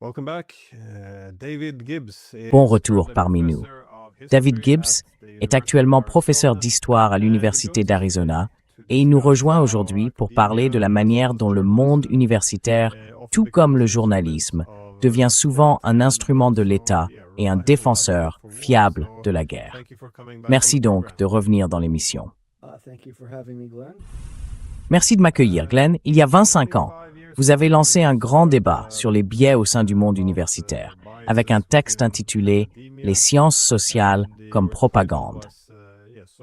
Welcome back. David Gibbs Bon is retour currently parmi nous. professor of history David at Gibbs the est University actuellement of professeur Arizona, d'histoire à and he l'Université joins us d'Arizona today to et il nous discuss rejoint how aujourd'hui pour parler de academia, la as well manière as dont le monde journalism, universitaire, often tout comme becomes le instruments journalisme, of devient souvent un state instrument and de also l'État et un reliable weapon défenseur for war. fiable So de la guerre. thank you for coming back on Merci the donc program. de revenir dans l'émission. Thank you for having me, Glenn. Merci de m'accueillir, Glenn. Il y a 25 ans, vous avez lancé un grand débat sur les biais au sein du monde universitaire, avec un texte intitulé « Les sciences sociales comme propagande ».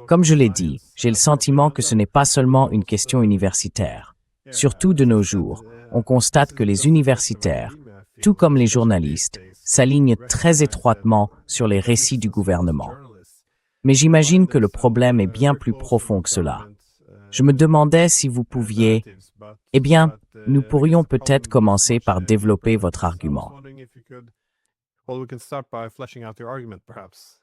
Comme je l'ai dit, j'ai le sentiment que ce n'est pas seulement une question universitaire. Surtout de nos jours, on constate que les universitaires, tout comme les journalistes, s'alignent très étroitement sur les récits du gouvernement. Mais j'imagine que le problème est bien plus profond que cela. Je me demandais si vous pouviez... Eh bien, nous pourrions peut-être commencer par développer votre argument. Well, we can start by fleshing out your argument, perhaps.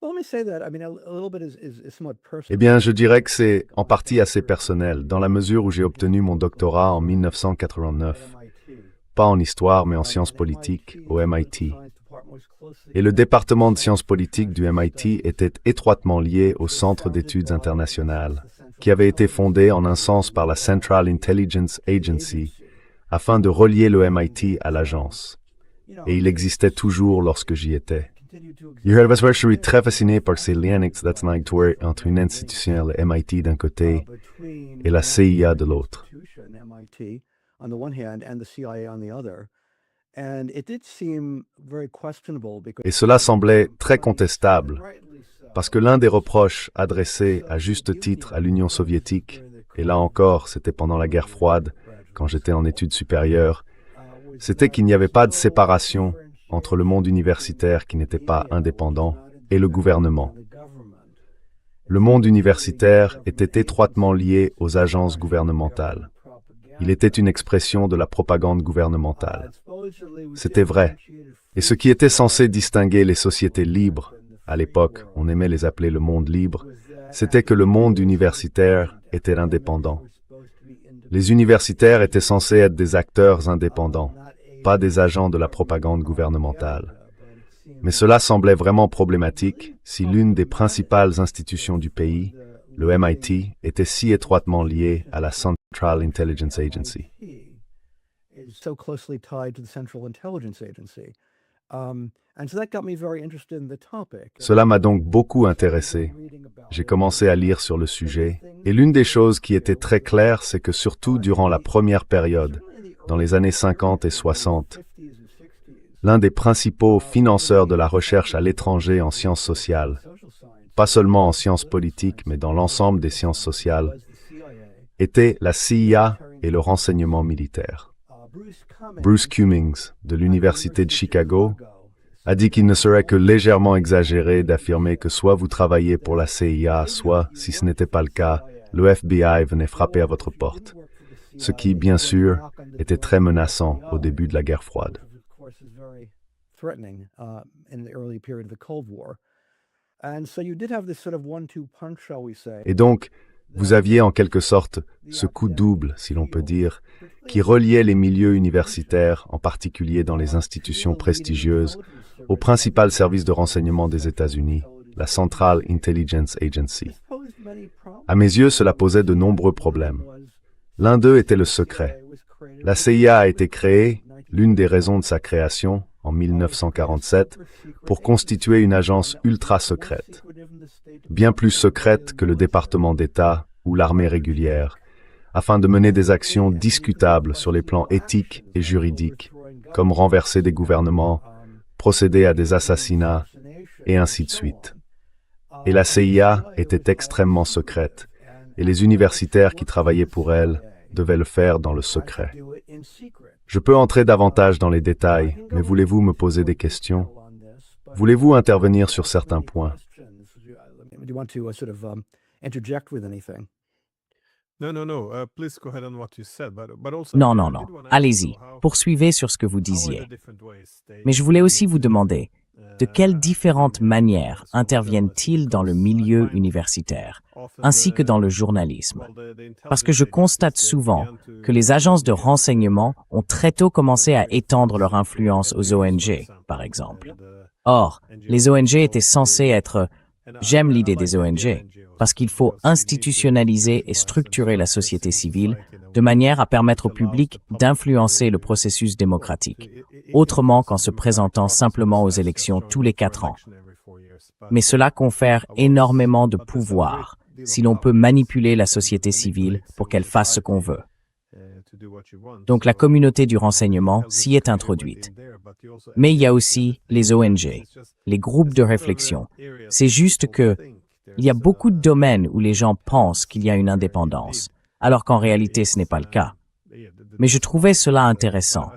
Well, let me say that. I mean, a little bit is somewhat personal. Eh bien, je dirais que c'est en partie assez personnel, dans la mesure où j'ai obtenu mon doctorat en 1989, pas en histoire, mais en sciences politiques, au MIT. Et le département de sciences politiques du MIT était étroitement lié au Centre d'études internationales, qui avait été fondé en un sens par la Central Intelligence Agency, afin de relier le MIT à l'agence. Et il existait toujours lorsque j'y étais. Je suis très fasciné par ces liens extraordinaires entre une institution, le MIT d'un côté, et la CIA de l'autre. MIT on the one hand and the CIA on the other. And it did seem very questionable because Et cela semblait très contestable, parce que l'un des reproches adressés à juste titre à l'Union soviétique, et là encore, c'était pendant la guerre froide, quand j'étais en études supérieures, c'était qu'il n'y avait pas de séparation entre le monde universitaire qui n'était pas indépendant et le gouvernement. Le monde universitaire était étroitement lié aux agences gouvernementales. Il était une expression de la propagande gouvernementale. C'était vrai. Et ce qui était censé distinguer les sociétés libres, à l'époque, on aimait les appeler le monde libre, c'était que le monde universitaire était indépendant. Les universitaires étaient censés être des acteurs indépendants, pas des agents de la propagande gouvernementale. Mais cela semblait vraiment problématique si l'une des principales institutions du pays, le MIT, était si étroitement liée à la Central Intelligence Agency. is so closely tied to the Central Intelligence Agency. And so that got me very interested in the topic. Cela m'a donc beaucoup intéressé. J'ai commencé à lire sur le sujet, et l'une des choses qui était très claire, c'est que surtout durant la première période, dans les années 50 et 60, l'un des principaux financeurs de la recherche à l'étranger en sciences sociales, pas seulement en sciences politiques, mais dans l'ensemble des sciences sociales, était la CIA et le renseignement militaire. Bruce Cummings, de l'Université de Chicago, a dit qu'il ne serait que légèrement exagéré d'affirmer que soit vous travaillez pour la CIA, soit, si ce n'était pas le cas, le FBI venait frapper à votre porte. Ce qui, bien sûr, était très menaçant au début de la guerre froide. Et donc, vous aviez en quelque sorte ce coup double, si l'on peut dire, qui reliait les milieux universitaires, en particulier dans les institutions prestigieuses, au principal service de renseignement des États-Unis, la Central Intelligence Agency. À mes yeux, cela posait de nombreux problèmes. L'un d'eux était le secret. La CIA a été créée, l'une des raisons de sa création, en 1947, pour constituer une agence ultra-secrète, bien plus secrète que le département d'État ou l'armée régulière, afin de mener des actions discutables sur les plans éthiques et juridiques, comme renverser des gouvernements, procéder à des assassinats, et ainsi de suite. Et la CIA était extrêmement secrète, et les universitaires qui travaillaient pour elle devaient le faire dans le secret. Je peux entrer davantage dans les détails, mais voulez-vous me poser des questions? Voulez-vous intervenir sur certains points? Please go ahead on what you said, but also, Non, I non, did non. wanna ask Allez-y, you how poursuivez sur ce que vous are the disiez. different ways they Mais je voulais aussi vous demander, de quelles différentes manières interviennent-ils dans le milieu universitaire, ainsi que dans le journalisme? Parce que je constate souvent que les agences de renseignement ont très tôt commencé à étendre leur influence aux ONG, par exemple. Or, les ONG étaient censées être « j'aime l'idée des ONG », parce qu'il faut institutionnaliser et structurer la société civile de manière à permettre au public d'influencer le processus démocratique, autrement qu'en se présentant simplement aux élections tous les 4 ans. Mais cela confère énormément de pouvoir si l'on peut manipuler la société civile pour qu'elle fasse ce qu'on veut. Donc la communauté du renseignement s'y est introduite. Mais il y a aussi les ONG, les groupes de réflexion. C'est juste que il y a beaucoup de domaines où les gens pensent qu'il y a une indépendance, alors qu'en réalité ce n'est pas le cas. Mais je trouvais cela intéressant,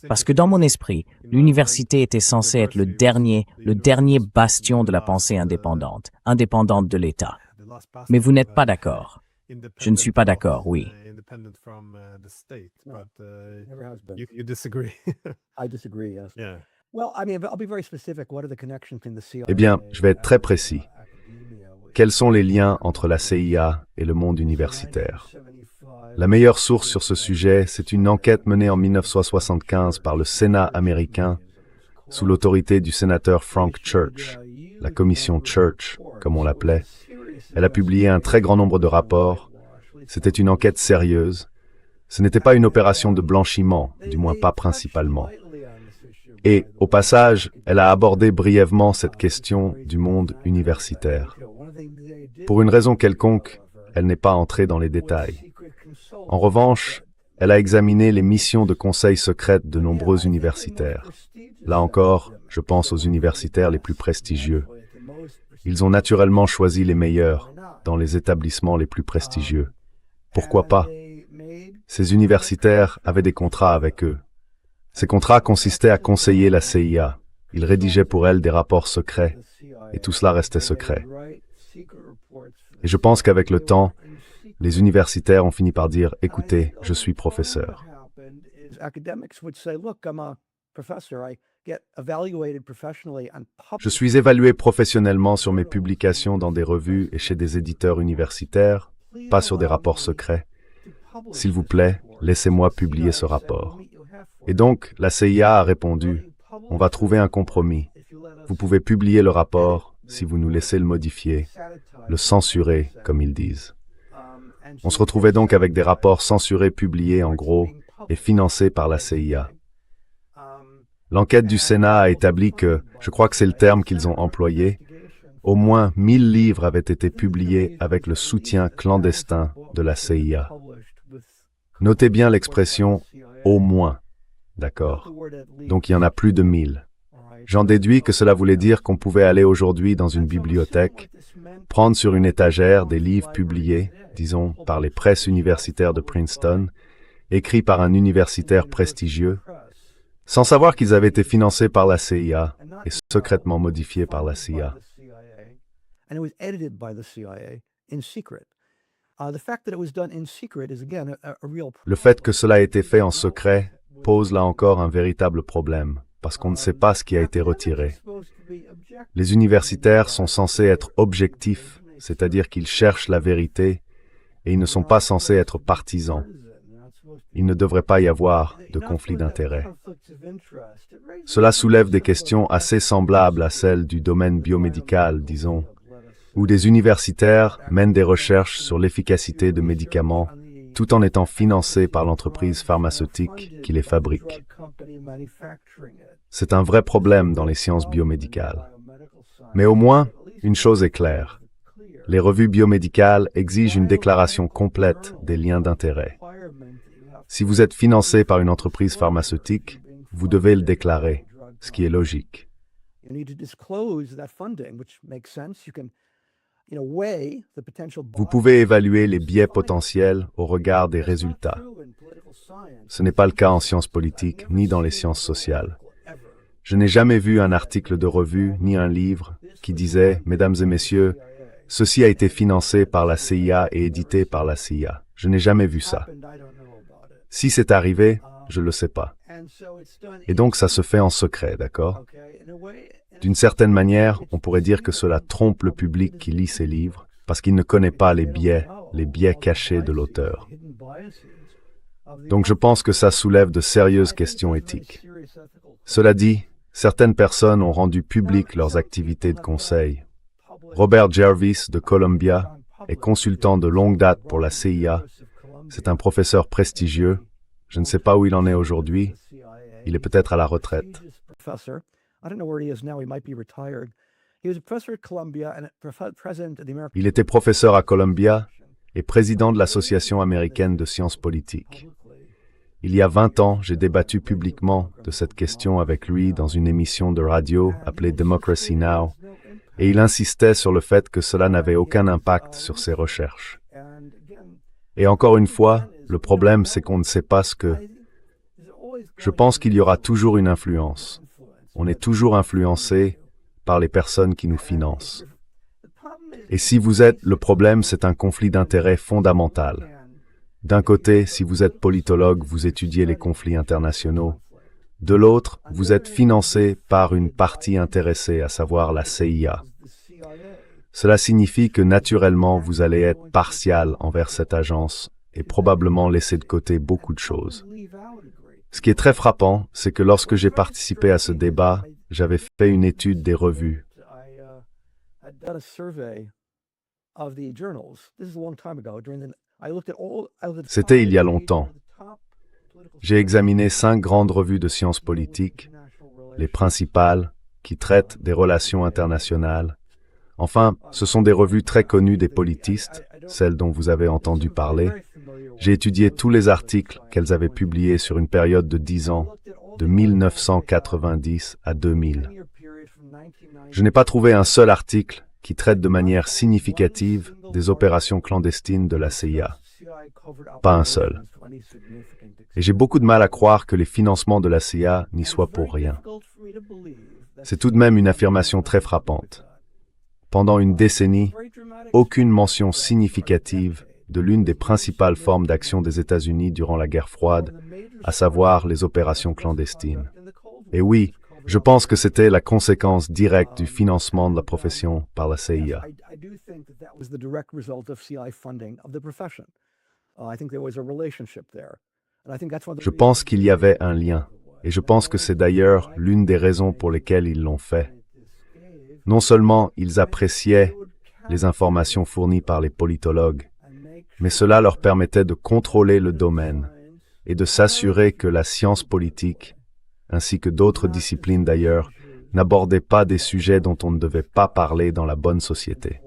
parce que dans mon esprit, l'université était censée être le dernier bastion de la pensée indépendante de l'État. Mais vous n'êtes pas d'accord. Je ne suis pas d'accord, oui. You disagree. I disagree, yes. Well, I mean, I'll be very specific. What are the connections between the CIA? Eh bien, je vais être très précis. Quels sont les liens entre la CIA et le monde universitaire? La meilleure source sur ce sujet, c'est une enquête menée en 1975 par le Sénat américain sous l'autorité du sénateur Frank Church, la commission Church, comme on l'appelait. Elle a publié un très grand nombre de rapports. C'était une enquête sérieuse. Ce n'était pas une opération de blanchiment, du moins pas principalement. Et, au passage, elle a abordé brièvement cette question du monde universitaire. Pour une raison quelconque, elle n'est pas entrée dans les détails. En revanche, elle a examiné les missions de conseil secrètes de nombreux universitaires. Là encore, je pense aux universitaires les plus prestigieux. Ils ont naturellement choisi les meilleurs dans les établissements les plus prestigieux. Pourquoi pas? Ces universitaires avaient des contrats avec eux. Ces contrats consistaient à conseiller la CIA. Ils rédigeaient pour elle des rapports secrets, et tout cela restait secret. Et je pense qu'avec le temps, les universitaires ont fini par dire « Écoutez, je suis professeur ». Je suis évalué professionnellement sur mes publications dans des revues et chez des éditeurs universitaires, pas sur des rapports secrets. S'il vous plaît, laissez-moi publier ce rapport. Et donc, la CIA a répondu, on va trouver un compromis. Vous pouvez publier le rapport si vous nous laissez le modifier, le censurer, comme ils disent. On se retrouvait donc avec des rapports censurés publiés en gros et financés par la CIA. L'enquête du Sénat a établi que, je crois que c'est le terme qu'ils ont employé, au moins 1000 livres avaient été publiés avec le soutien clandestin de la CIA. Notez bien l'expression « au moins ». D'accord. Donc il y en a plus de 1000. J'en déduis que cela voulait dire qu'on pouvait aller aujourd'hui dans une bibliothèque, prendre sur une étagère des livres publiés, disons, par les presses universitaires de Princeton, écrits par un universitaire prestigieux, sans savoir qu'ils avaient été financés par la CIA et secrètement modifiés par la CIA. Le fait que cela ait été fait en secret pose là encore un véritable problème, parce qu'on ne sait pas ce qui a été retiré. Les universitaires sont censés être objectifs, c'est-à-dire qu'ils cherchent la vérité, et ils ne sont pas censés être partisans. Il ne devrait pas y avoir de conflit d'intérêts. Cela soulève des questions assez semblables à celles du domaine biomédical, disons, où des universitaires mènent des recherches sur l'efficacité de médicaments tout en étant financés par l'entreprise pharmaceutique qui les fabrique. C'est un vrai problème dans les sciences biomédicales. Mais au moins, une chose est claire. Les revues biomédicales exigent une déclaration complète des liens d'intérêt. Si vous êtes financé par une entreprise pharmaceutique, vous devez le déclarer, ce qui est logique. Vous pouvez évaluer les biais potentiels au regard des résultats. Ce n'est pas le cas en sciences politiques ni dans les sciences sociales. Je n'ai jamais vu un article de revue ni un livre qui disait « Mesdames et messieurs, ceci a été financé par la CIA et édité par la CIA ». Je n'ai jamais vu ça. Si c'est arrivé, je ne le sais pas. Et donc ça se fait en secret, d'accord? D'une certaine manière, on pourrait dire que cela trompe le public qui lit ces livres, parce qu'il ne connaît pas les biais cachés de l'auteur. Donc je pense que ça soulève de sérieuses questions éthiques. Cela dit, certaines personnes ont rendu publiques leurs activités de conseil. Robert Jervis de Columbia est consultant de longue date pour la CIA. C'est un professeur prestigieux. Je ne sais pas où il en est aujourd'hui. Il est peut-être à la retraite. Il était professeur à Columbia et président de l'Association américaine de sciences politiques. Il y a 20 ans, j'ai débattu publiquement de cette question avec lui dans une émission de radio appelée Democracy Now! Et il insistait sur le fait que cela n'avait aucun impact sur ses recherches. Et encore une fois, le problème, c'est qu'on ne sait pas ce que... Je pense qu'il y aura toujours une influence. On est toujours influencé par les personnes qui nous financent. Et si vous êtes... Le problème, c'est un conflit d'intérêts fondamental. D'un côté, si vous êtes politologue, vous étudiez les conflits internationaux. De l'autre, vous êtes financé par une partie intéressée, à savoir la CIA. Cela signifie que naturellement, vous allez être partial envers cette agence et probablement laisser de côté beaucoup de choses. Ce qui est très frappant, c'est que lorsque j'ai participé à ce débat, j'avais fait une étude des revues. C'était il y a longtemps. J'ai examiné 5 grandes revues de sciences politiques, les principales, qui traitent des relations internationales. Enfin, ce sont des revues très connues des politistes, celles dont vous avez entendu parler. J'ai étudié tous les articles qu'elles avaient publiés sur une période de 10 ans, de 1990 à 2000. Je n'ai pas trouvé un seul article qui traite de manière significative des opérations clandestines de la CIA. Pas un seul. Et j'ai beaucoup de mal à croire que les financements de la CIA n'y soient pour rien. C'est tout de même une affirmation très frappante. Pendant une décennie, aucune mention significative de l'une des principales formes d'action des États-Unis durant la guerre froide, à savoir les opérations clandestines. Et oui, je pense que c'était la conséquence directe du financement de la profession par la CIA. Je pense qu'il y avait un lien, et je pense que c'est d'ailleurs l'une des raisons pour lesquelles ils l'ont fait. Non seulement ils appréciaient les informations fournies par les politologues, mais cela leur permettait de contrôler le domaine et de s'assurer que la science politique, ainsi que d'autres disciplines d'ailleurs, n'abordaient pas des sujets dont on ne devait pas parler dans la bonne société.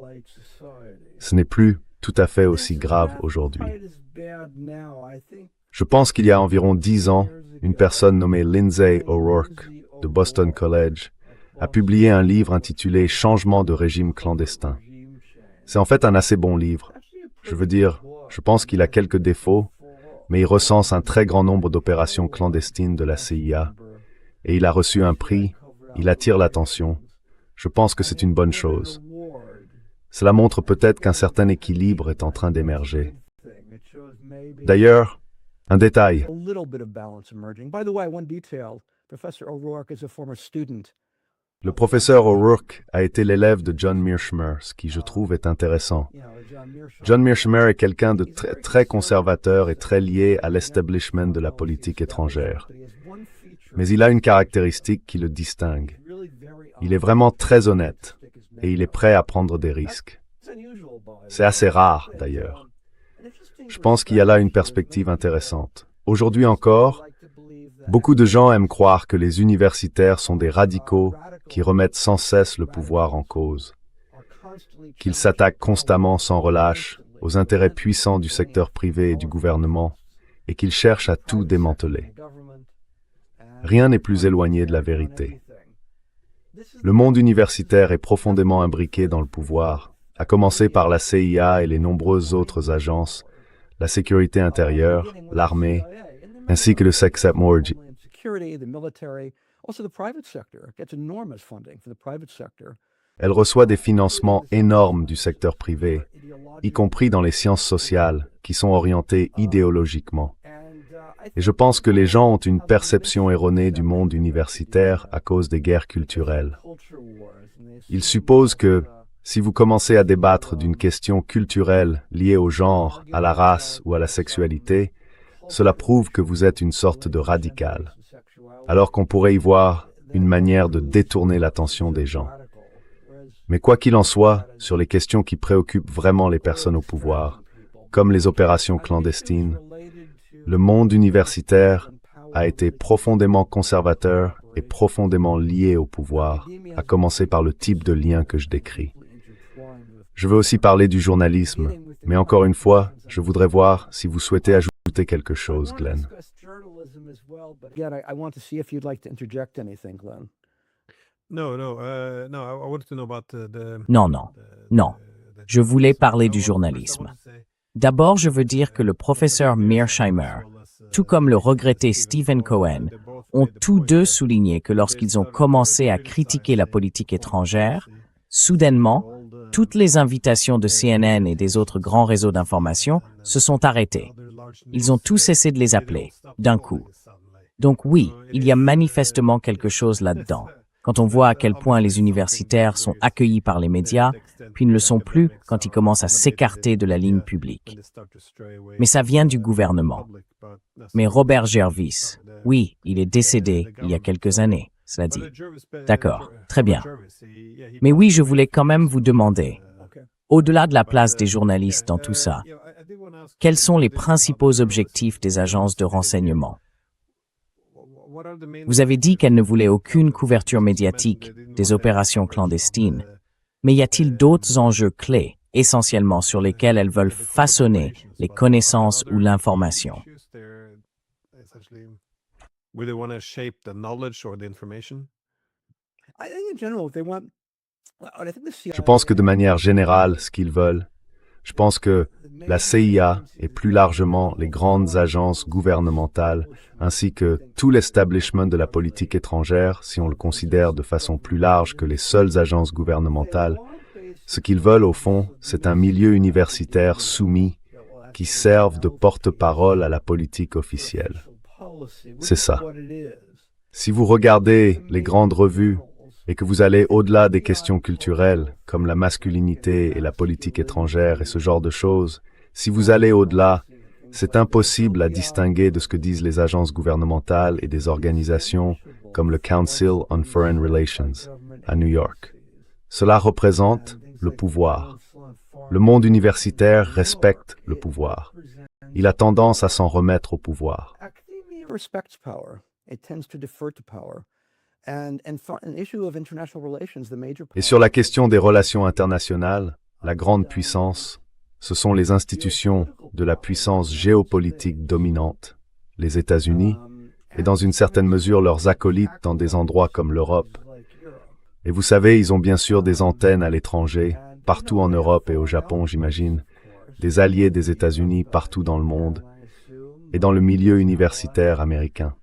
Ce n'est plus tout à fait aussi grave aujourd'hui. Je pense qu'il y a environ 10 ans, une personne nommée Lindsay O'Rourke de Boston College a publié un livre intitulé « Changement de régime clandestin ». C'est en fait un assez bon livre. Je veux dire, je pense qu'il a quelques défauts, mais il recense un très grand nombre d'opérations clandestines de la CIA, et il a reçu un prix, il attire l'attention. Je pense que c'est une bonne chose. Cela montre peut-être qu'un certain équilibre est en train d'émerger. D'ailleurs, un détail. Le professeur O'Rourke a été l'élève de John Mearsheimer, ce qui, je trouve, est intéressant. John Mearsheimer est quelqu'un de très conservateur et très lié à l'establishment de la politique étrangère. Mais il a une caractéristique qui le distingue. Il est vraiment très honnête et il est prêt à prendre des risques. C'est assez rare, d'ailleurs. Je pense qu'il y a là une perspective intéressante. Aujourd'hui encore, beaucoup de gens aiment croire que les universitaires sont des radicaux qui remettent sans cesse le pouvoir en cause, qu'ils s'attaquent constamment sans relâche aux intérêts puissants du secteur privé et du gouvernement, et qu'ils cherchent à tout démanteler. Rien n'est plus éloigné de la vérité. Le monde universitaire est profondément imbriqué dans le pouvoir, à commencer par la CIA et les nombreuses autres agences, la sécurité intérieure, l'armée, ainsi que le Sexapmorgy. Elle reçoit des financements énormes du secteur privé, y compris dans les sciences sociales, qui sont orientées idéologiquement. Et je pense que les gens ont une perception erronée du monde universitaire à cause des guerres culturelles. Ils supposent que, si vous commencez à débattre d'une question culturelle liée au genre, à la race ou à la sexualité, cela prouve que vous êtes une sorte de radical, alors qu'on pourrait y voir une manière de détourner l'attention des gens. Mais quoi qu'il en soit, sur les questions qui préoccupent vraiment les personnes au pouvoir, comme les opérations clandestines, le monde universitaire a été profondément conservateur et profondément lié au pouvoir, à commencer par le type de lien que je décris. Je veux aussi parler du journalisme, mais encore une fois, je voudrais voir si vous souhaitez ajouter quelque chose, Glenn. Again, I want to see if you'd like to interject anything, Glenn. No, I wanted to know about Non, non, non. Je voulais parler du journalisme. D'abord, je veux dire que le professeur Mearsheimer, tout comme le regretté Stephen Cohen, ont tous deux souligné que lorsqu'ils ont commencé à critiquer la politique étrangère, soudainement, toutes les invitations de CNN et des autres grands réseaux d'information se sont arrêtées. Ils ont tous cessé de les appeler, d'un coup. Donc oui, il y a manifestement quelque chose là-dedans. Quand on voit à quel point les universitaires sont accueillis par les médias, puis ne le sont plus quand ils commencent à s'écarter de la ligne publique. Mais ça vient du gouvernement. Mais Robert Jervis, oui, il est décédé il y a quelques années, cela dit. D'accord, très bien. Mais oui, je voulais quand même vous demander, au-delà de la place des journalistes dans tout ça, quels sont les principaux objectifs des agences de renseignement? Vous avez dit qu'elles ne voulaient aucune couverture médiatique des opérations clandestines, mais y a-t-il d'autres enjeux clés, essentiellement sur lesquels elles veulent façonner les connaissances ou l'information? Je pense que de manière générale, ce qu'ils veulent, je pense que la CIA et plus largement les grandes agences gouvernementales, ainsi que tout l'establishment de la politique étrangère, si on le considère de façon plus large que les seules agences gouvernementales, ce qu'ils veulent au fond, c'est un milieu universitaire soumis qui serve de porte-parole à la politique officielle. C'est ça. Si vous regardez les grandes revues et que vous allez au-delà des questions culturelles, comme la masculinité et la politique étrangère et ce genre de choses, si vous allez au-delà, c'est impossible à distinguer de ce que disent les agences gouvernementales et des organisations comme le Council on Foreign Relations à New York. Cela représente le pouvoir. Le monde universitaire respecte le pouvoir. Il a tendance à s'en remettre au pouvoir. Et sur la question des relations internationales, la grande puissance, ce sont les institutions de la puissance géopolitique dominante, les États-Unis, et dans une certaine mesure leurs acolytes dans des endroits comme l'Europe. Et vous savez, ils ont bien sûr des antennes à l'étranger, partout en Europe et au Japon, j'imagine, des alliés des États-Unis partout dans le monde, et dans le milieu universitaire américain.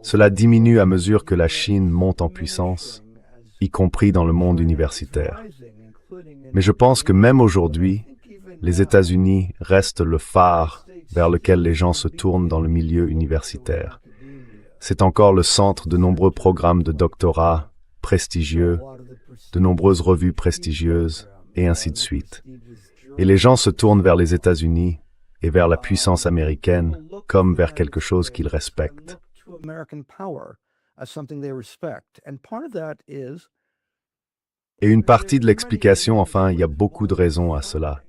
Cela diminue à mesure que la Chine monte en puissance, y compris dans le monde universitaire. Mais je pense que même aujourd'hui, les États-Unis restent le phare vers lequel les gens se tournent dans le milieu universitaire. C'est encore le centre de nombreux programmes de doctorat prestigieux, de nombreuses revues prestigieuses, et ainsi de suite. Et les gens se tournent vers les États-Unis et vers la puissance américaine comme vers quelque chose qu'ils respectent. Et une partie de l'explication, enfin, il y a beaucoup de raisons à cela.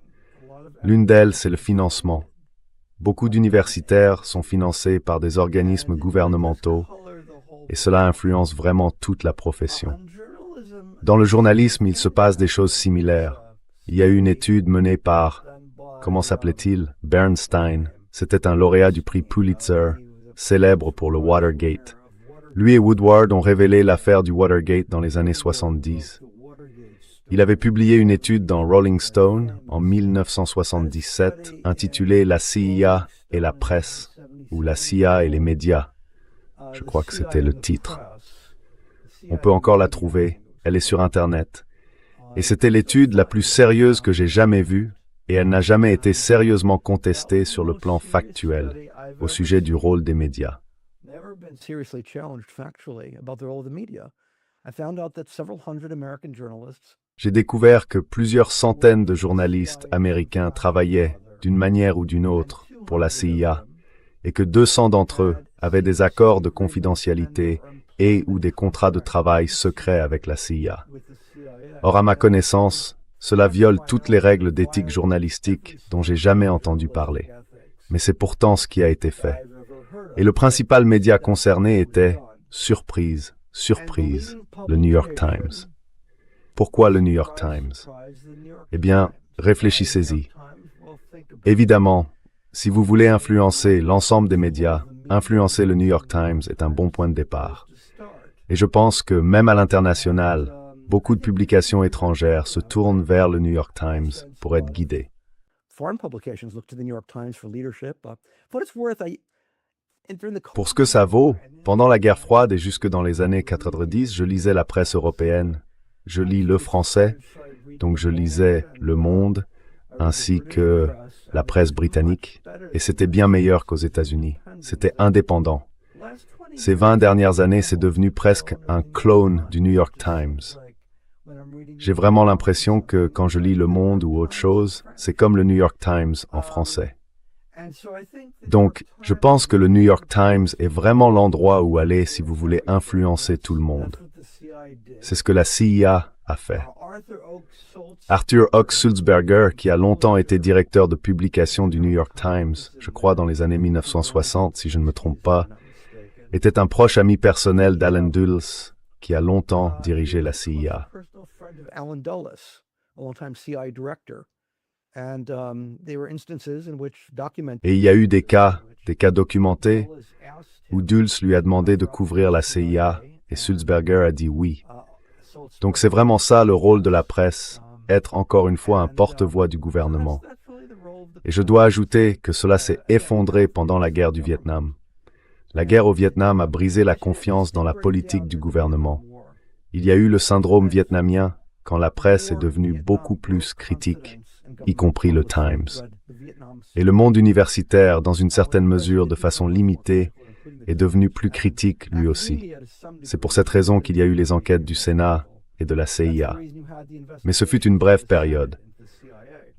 L'une d'elles, c'est le financement. Beaucoup d'universitaires sont financés par des organismes gouvernementaux et cela influence vraiment toute la profession. Dans le journalisme, il se passe des choses similaires. Il y a eu une étude menée par, comment s'appelait-il, Bernstein. C'était un lauréat du prix Pulitzer, célèbre pour le Watergate. Lui et Woodward ont révélé l'affaire du Watergate dans les années 70. Il avait publié une étude dans Rolling Stone en 1977 intitulée « La CIA et la presse » ou « La CIA et les médias ». Je crois que c'était le titre. On peut encore la trouver, elle est sur Internet. Et c'était l'étude la plus sérieuse que j'ai jamais vue et elle n'a jamais été sérieusement contestée sur le plan factuel au sujet du rôle des médias. Never been seriously challenged factually about the role of the media. I found out that several hundred American journalists J'ai découvert que plusieurs centaines de journalistes américains travaillaient, d'une manière ou d'une autre, pour la CIA, et que 200 d'entre eux avaient des accords de confidentialité et ou des contrats de travail secrets avec la CIA. Or, à ma connaissance, cela viole toutes les règles d'éthique journalistique dont j'ai jamais entendu parler. Mais c'est pourtant ce qui a été fait. Et le principal média concerné était, surprise, surprise, le New York Times. Pourquoi le New York Times? Eh bien, réfléchissez-y. Évidemment, si vous voulez influencer l'ensemble des médias, influencer le New York Times est un bon point de départ. Et je pense que même à l'international, beaucoup de publications étrangères se tournent vers le New York Times pour être guidées. foreign publications look to the New York Times for leadership. For what it's worth, Pour ce que ça vaut, pendant la guerre froide et jusque dans les années 90, je lisais la presse européenne. Je lis Le Français, donc je lisais Le Monde, ainsi que la presse britannique, et c'était bien meilleur qu'aux États-Unis. C'était indépendant. Ces 20 dernières années, c'est devenu presque un clone du New York Times. J'ai vraiment l'impression que quand je lis Le Monde ou autre chose, c'est comme le New York Times en français. Donc, je pense que le New York Times est vraiment l'endroit où aller si vous voulez influencer tout le monde. C'est ce que la CIA a fait. Arthur Oak Sulzberger, qui a longtemps été directeur de publication du New York Times, je crois dans les années 1960, si je ne me trompe pas, était un proche ami personnel d'Allen Dulles, qui a longtemps dirigé la CIA. Et il y a eu des cas documentés, où Dulles lui a demandé de couvrir la CIA, et Sulzberger a dit oui. Donc c'est vraiment ça le rôle de la presse, être encore une fois un porte-voix du gouvernement. Et je dois ajouter que cela s'est effondré pendant la guerre du Vietnam. La guerre au Vietnam a brisé la confiance dans la politique du gouvernement. Il y a eu le syndrome vietnamien quand la presse est devenue beaucoup plus critique, y compris le Times. Et le monde universitaire, dans une certaine mesure de façon limitée, est devenu plus critique lui aussi. C'est pour cette raison qu'il y a eu les enquêtes du Sénat et de la CIA. Mais ce fut une brève période.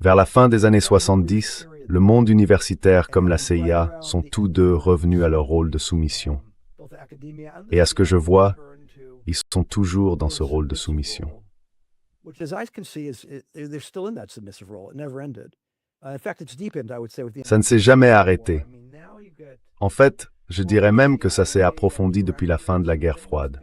Vers la fin des années 70, le monde universitaire comme la CIA sont tous deux revenus à leur rôle de soumission. Et à ce que je vois, ils sont toujours dans ce rôle de soumission. Ça ne s'est jamais arrêté. En fait, je dirais même que ça s'est approfondi depuis la fin de la guerre froide.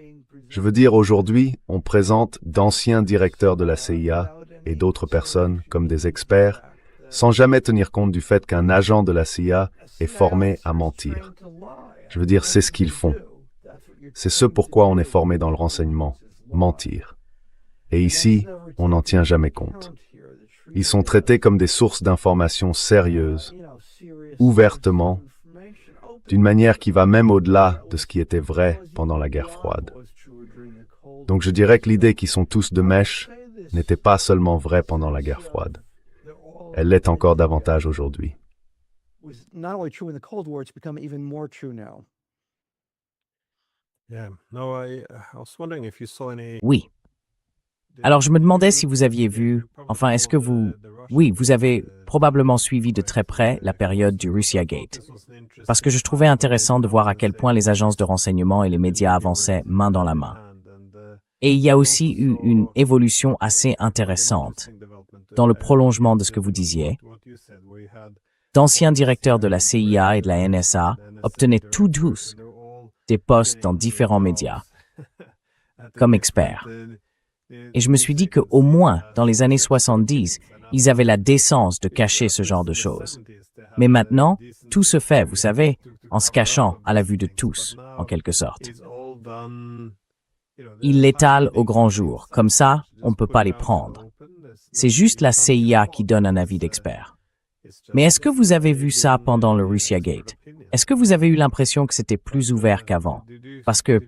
Je veux dire, aujourd'hui, on présente d'anciens directeurs de la CIA et d'autres personnes comme des experts, sans jamais tenir compte du fait qu'un agent de la CIA est formé à mentir. Je veux dire, c'est ce qu'ils font. C'est ce pourquoi on est formé dans le renseignement, mentir. Et ici, on n'en tient jamais compte. Ils sont traités comme des sources d'informations sérieuses, ouvertement, d'une manière qui va même au-delà de ce qui était vrai pendant la guerre froide. Donc je dirais que l'idée qu'ils sont tous de mèche n'était pas seulement vraie pendant la guerre froide. Elle l'est encore davantage aujourd'hui. Oui. Alors je me demandais si vous aviez vu, enfin est-ce que vous... Oui, vous avez probablement suivi de très près la période du Russiagate. Parce que je trouvais intéressant de voir à quel point les agences de renseignement et les médias avançaient main dans la main. Et il y a aussi eu une évolution assez intéressante dans le prolongement de ce que vous disiez. D'anciens directeurs de la CIA et de la NSA obtenaient tous des postes dans différents médias, comme experts. Et je me suis dit qu'au moins, dans les années 70, ils avaient la décence de cacher ce genre de choses. Mais maintenant, tout se fait, vous savez, en se cachant à la vue de tous, en quelque sorte. Ils l'étalent au grand jour. Comme ça, on ne peut pas les prendre. C'est juste la CIA qui donne un avis d'expert. Mais est-ce que vous avez vu ça pendant le Russiagate? Est-ce que vous avez eu l'impression que c'était plus ouvert qu'avant? Parce que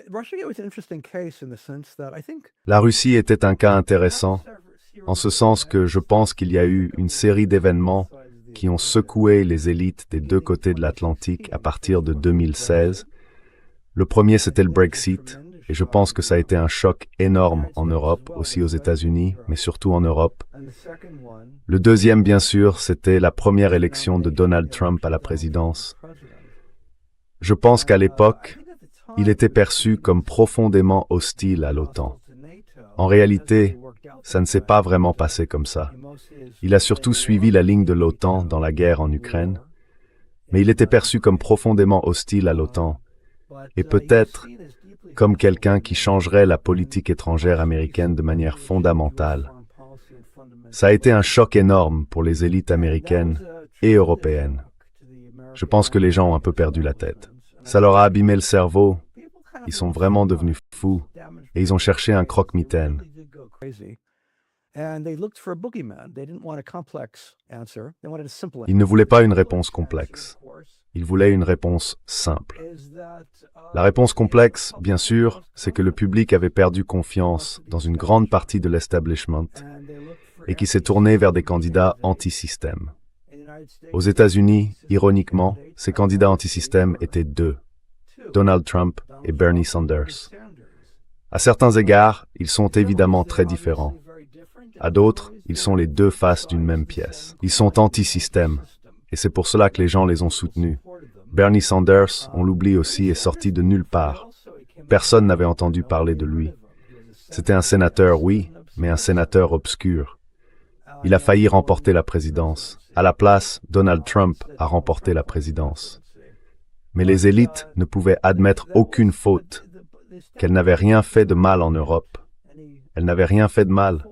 Russia was an interesting case in the sense that I think La Russie était un cas intéressant, en ce sens que je pense qu'il y a eu une série d'événements qui ont secoué les élites des deux côtés de l'Atlantique à partir de 2016. Le premier, c'était le Brexit, et je pense que ça a été un choc énorme en Europe, aussi aux États-Unis, mais surtout en Europe. Le deuxième, bien sûr, c'était la première élection de Donald Trump à la présidence. Je pense qu'à l'époque, il était perçu comme profondément hostile à l'OTAN. En réalité, ça ne s'est pas vraiment passé comme ça. Il a surtout suivi la ligne de l'OTAN dans la guerre en Ukraine, mais il était perçu comme profondément hostile à l'OTAN, et peut-être comme quelqu'un qui changerait la politique étrangère américaine de manière fondamentale. Ça a été un choc énorme pour les élites américaines et européennes. Je pense que les gens ont un peu perdu la tête. Ça leur a abîmé le cerveau, ils sont vraiment devenus fous, et ils ont cherché un croque-mitaine. Ils ne voulaient pas une réponse complexe. Ils voulaient une réponse simple. La réponse complexe, bien sûr, c'est que le public avait perdu confiance dans une grande partie de l'establishment et qui s'est tourné vers des candidats anti-système. Aux États-Unis, ironiquement, ces candidats anti-système étaient deux, Donald Trump et Bernie Sanders. À certains égards, ils sont évidemment très différents. À d'autres, ils sont les deux faces d'une même pièce. Ils sont anti-système, et c'est pour cela que les gens les ont soutenus. Bernie Sanders, on l'oublie aussi, est sorti de nulle part. Personne n'avait entendu parler de lui. C'était un sénateur, oui, mais un sénateur obscur. Il a failli remporter la présidence. À la place, Donald Trump a remporté la présidence. Mais les élites ne pouvaient admettre aucune faute, qu'elles n'avaient rien fait de mal en Europe. Elles n'avaient rien fait de mal.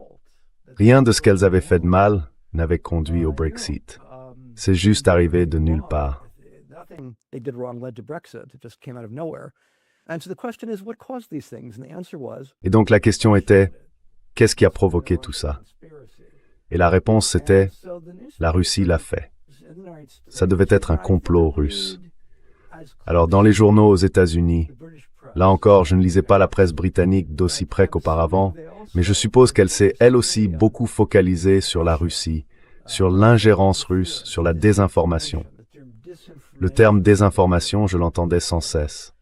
Rien de ce qu'elles avaient fait de mal n'avait conduit au Brexit. C'est juste arrivé de nulle part. Et donc la question était, qu'est-ce qui a provoqué tout ça? Et la réponse c'était, la Russie l'a fait. Ça devait être un complot russe. Alors dans les journaux aux États-Unis, là encore, je ne lisais pas la presse britannique d'aussi près qu'auparavant, mais je suppose qu'elle s'est elle aussi beaucoup focalisée sur la Russie, sur l'ingérence russe, sur la désinformation. Le terme désinformation, je l'entendais sans cesse.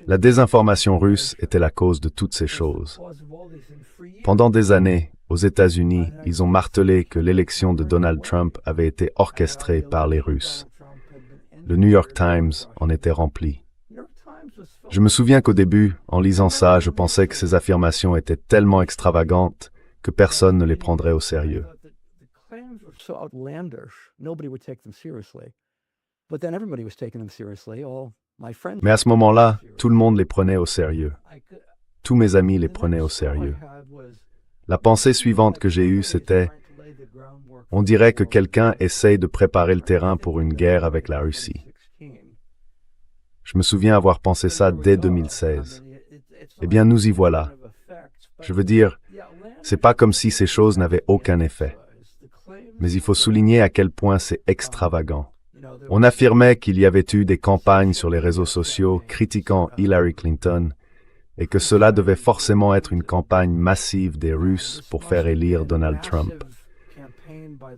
La désinformation russe était la cause de toutes ces choses. Pendant des années, aux États-Unis, ils ont martelé que l'élection de Donald Trump avait été orchestrée par les Russes. Le New York Times en était rempli. Je me souviens qu'au début, en lisant ça, je pensais que ces affirmations étaient tellement extravagantes que personne ne les prendrait au sérieux. Mais à ce moment-là, tout le monde les prenait au sérieux. Tous mes amis les prenaient au sérieux. La pensée suivante que j'ai eue, c'était « On dirait que quelqu'un essaye de préparer le terrain pour une guerre avec la Russie. » Je me souviens avoir pensé ça dès 2016. Eh bien, nous y voilà. Je veux dire, c'est pas comme si ces choses n'avaient aucun effet. Mais il faut souligner à quel point c'est extravagant. On affirmait qu'il y avait eu des campagnes sur les réseaux sociaux critiquant Hillary Clinton et que cela devait forcément être une campagne massive des Russes pour faire élire Donald Trump.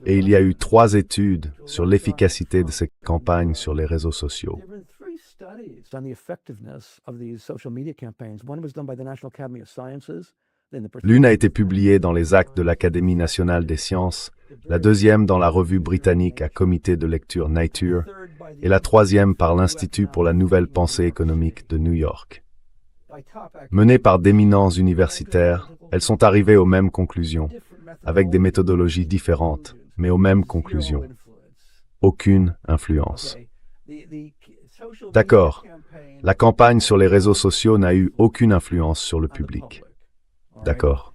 Et il y a eu 3 études sur l'efficacité de ces campagnes sur les réseaux sociaux. L'une a été publiée dans les actes de l'Académie nationale des sciences, la deuxième dans la revue britannique à comité de lecture Nature, et la troisième par l'Institut pour la nouvelle pensée économique de New York. Menées par d'éminents universitaires, elles sont arrivées aux mêmes conclusions, avec des méthodologies différentes, mais aux mêmes conclusions. Aucune influence. D'accord, la campagne sur les réseaux sociaux n'a eu aucune influence sur le public. D'accord.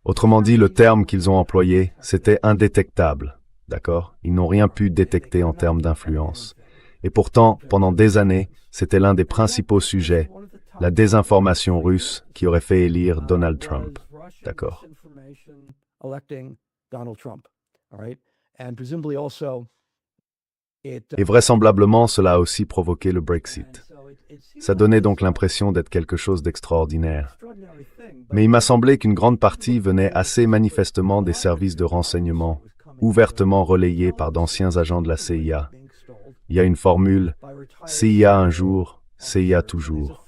Autrement dit, le terme qu'ils ont employé, c'était indétectable. D'accord? Ils n'ont rien pu détecter en termes d'influence. Et pourtant, pendant des années, c'était l'un des principaux sujets, la désinformation russe qui aurait fait élire Donald Trump. D'accord. Et vraisemblablement, cela a aussi provoqué le Brexit. Ça donnait donc l'impression d'être quelque chose d'extraordinaire. Mais il m'a semblé qu'une grande partie venait assez manifestement des services de renseignement, ouvertement relayés par d'anciens agents de la CIA. Il y a une formule « CIA un jour, CIA toujours ».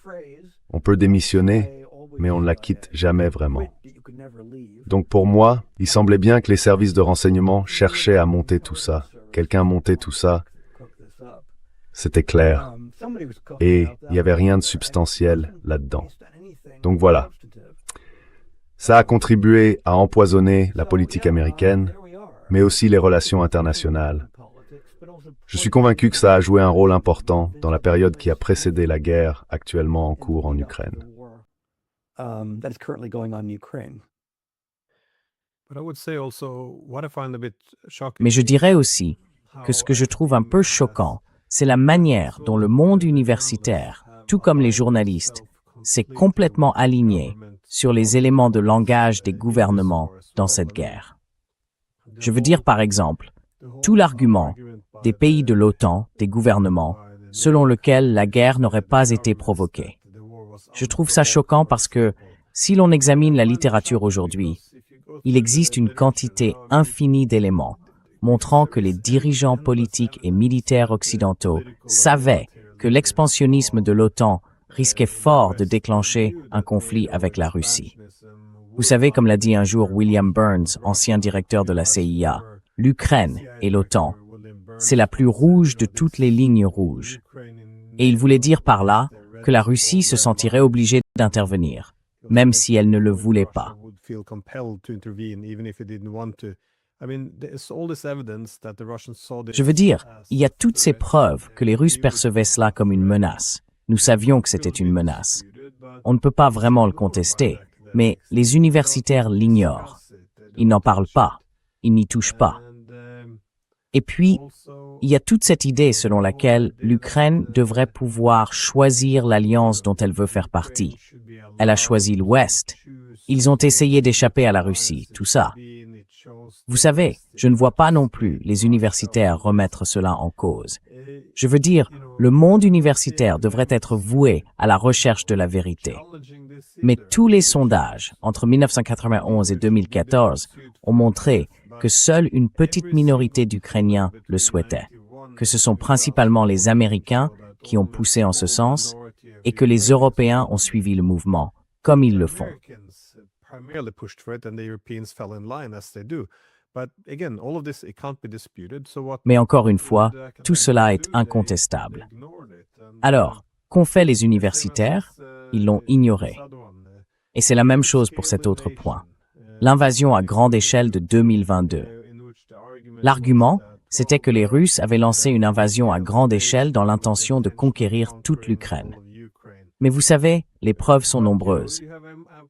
On peut démissionner, mais on ne la quitte jamais vraiment. Donc pour moi, il semblait bien que les services de renseignement cherchaient à monter tout ça. Quelqu'un montait tout ça. C'était clair. Et il n'y avait rien de substantiel là-dedans. Donc voilà. Ça a contribué à empoisonner la politique américaine, mais aussi les relations internationales. Je suis convaincu que ça a joué un rôle important dans la période qui a précédé la guerre actuellement en cours en Ukraine. Mais je dirais aussi que ce que je trouve un peu choquant, c'est la manière dont le monde universitaire, tout comme les journalistes, s'est complètement aligné sur les éléments de langage des gouvernements dans cette guerre. Je veux dire par exemple, tout l'argument des pays de l'OTAN, des gouvernements, selon lequel la guerre n'aurait pas été provoquée. Je trouve ça choquant parce que, si l'on examine la littérature aujourd'hui, il existe une quantité infinie d'éléments montrant que les dirigeants politiques et militaires occidentaux savaient que l'expansionnisme de l'OTAN risquait fort de déclencher un conflit avec la Russie. Vous savez, comme l'a dit un jour William Burns, ancien directeur de la CIA, l'Ukraine et l'OTAN, c'est la plus rouge de toutes les lignes rouges. Et il voulait dire par là que la Russie se sentirait obligée d'intervenir, même si elle ne le voulait pas. Je veux dire, il y a toutes ces preuves que les Russes percevaient cela comme une menace. Nous savions que c'était une menace. On ne peut pas vraiment le contester, mais les universitaires l'ignorent. Ils n'en parlent pas, ils n'y touchent pas. Et puis, il y a toute cette idée selon laquelle l'Ukraine devrait pouvoir choisir l'alliance dont elle veut faire partie. Elle a choisi l'Ouest. Ils ont essayé d'échapper à la Russie, tout ça. Vous savez, je ne vois pas non plus les universitaires remettre cela en cause. Je veux dire, le monde universitaire devrait être voué à la recherche de la vérité. Mais tous les sondages entre 1991 et 2014 ont montré que seule une petite minorité d'Ukrainiens le souhaitaient, que ce sont principalement les Américains qui ont poussé en ce sens et que les Européens ont suivi le mouvement, comme ils le font. Mais encore une fois, tout cela est incontestable. Alors, qu'ont fait les universitaires? Ils l'ont ignoré. Et c'est la même chose pour cet autre point. L'invasion à grande échelle de 2022. L'argument, c'était que les Russes avaient lancé une invasion à grande échelle dans l'intention de conquérir toute l'Ukraine. Mais vous savez, les preuves sont nombreuses.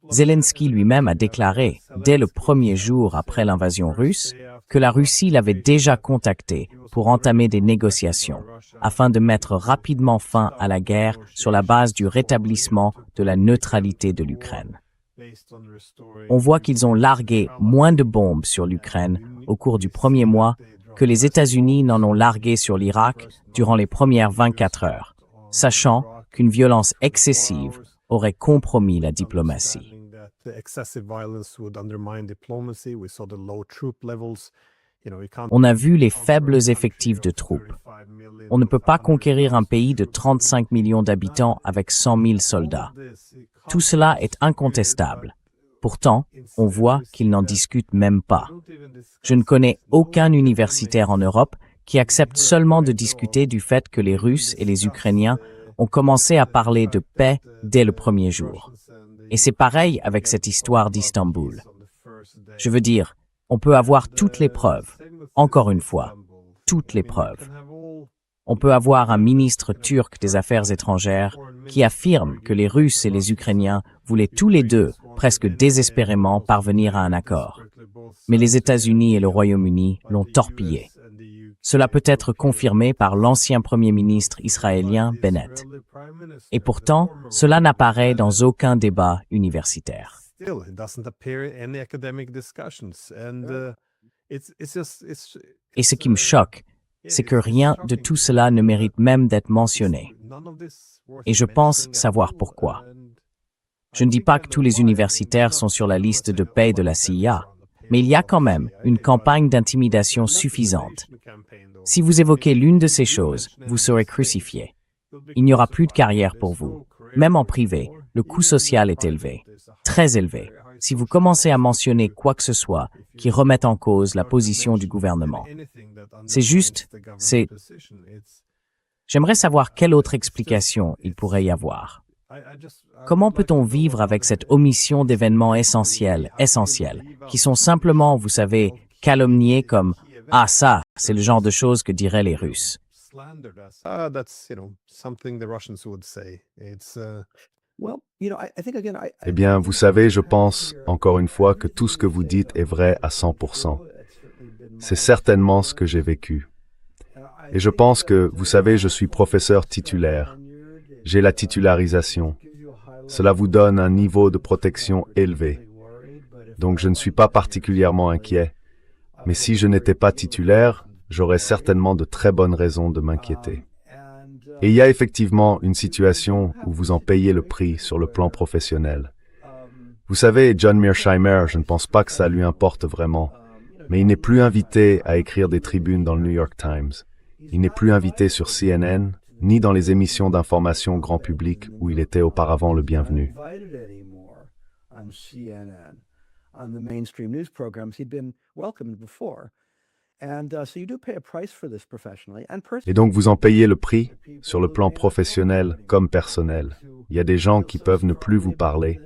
Zelensky lui-même a déclaré, dès le premier jour après l'invasion russe, que la Russie l'avait déjà contacté pour entamer des négociations, afin de mettre rapidement fin à la guerre sur la base du rétablissement de la neutralité de l'Ukraine. On voit qu'ils ont largué moins de bombes sur l'Ukraine au cours du premier mois que les États-Unis n'en ont largué sur l'Irak durant les premières 24 heures, sachant qu'une violence excessive aurait compromis la diplomatie. On a vu les faibles effectifs de troupes. On ne peut pas conquérir un pays de 35 millions d'habitants avec 100 000 soldats. Tout cela est incontestable. Pourtant, on voit qu'ils n'en discutent même pas. Je ne connais aucun universitaire en Europe qui accepte seulement de discuter du fait que les Russes et les Ukrainiens ont commencé à parler de paix dès le premier jour. Et c'est pareil avec cette histoire d'Istanbul. Je veux dire, on peut avoir toutes les preuves. Encore une fois, toutes les preuves. On peut avoir un ministre turc des Affaires étrangères qui affirme que les Russes et les Ukrainiens voulaient tous les deux, presque désespérément, parvenir à un accord. Mais les États-Unis et le Royaume-Uni l'ont torpillé. Cela peut être confirmé par l'ancien Premier ministre israélien Bennett. Et pourtant, cela n'apparaît dans aucun débat universitaire. Et ce qui me choque, c'est que rien de tout cela ne mérite même d'être mentionné. Et je pense savoir pourquoi. Je ne dis pas que tous les universitaires sont sur la liste de paie de la CIA, mais il y a quand même une campagne d'intimidation suffisante. Si vous évoquez l'une de ces choses, vous serez crucifié. Il n'y aura plus de carrière pour vous. Même en privé, le coût social est élevé, très élevé, si vous commencez à mentionner quoi que ce soit qui remette en cause la position du gouvernement. J'aimerais savoir quelle autre explication il pourrait y avoir. Comment peut-on vivre avec cette omission d'événements essentiels, qui sont simplement, vous savez, calomniés comme « Ah ça, c'est le genre de choses que diraient les Russes ». Eh bien, vous savez, je pense, encore une fois, que tout ce que vous dites est vrai à 100%. C'est certainement ce que j'ai vécu. Et je pense que, vous savez, je suis professeur titulaire. J'ai la titularisation. Cela vous donne un niveau de protection élevé. Donc je ne suis pas particulièrement inquiet. Mais si je n'étais pas titulaire, j'aurais certainement de très bonnes raisons de m'inquiéter. Et il y a effectivement une situation où vous en payez le prix sur le plan professionnel. Vous savez, John Mearsheimer, je ne pense pas que ça lui importe vraiment, mais il n'est plus invité à écrire des tribunes dans le New York Times. Il n'est plus invité sur CNN, ni dans les émissions d'information grand public où il était auparavant le bienvenu. Et donc vous en payez le prix sur le plan professionnel comme personnel. Il y a des gens qui peuvent ne plus vous parler.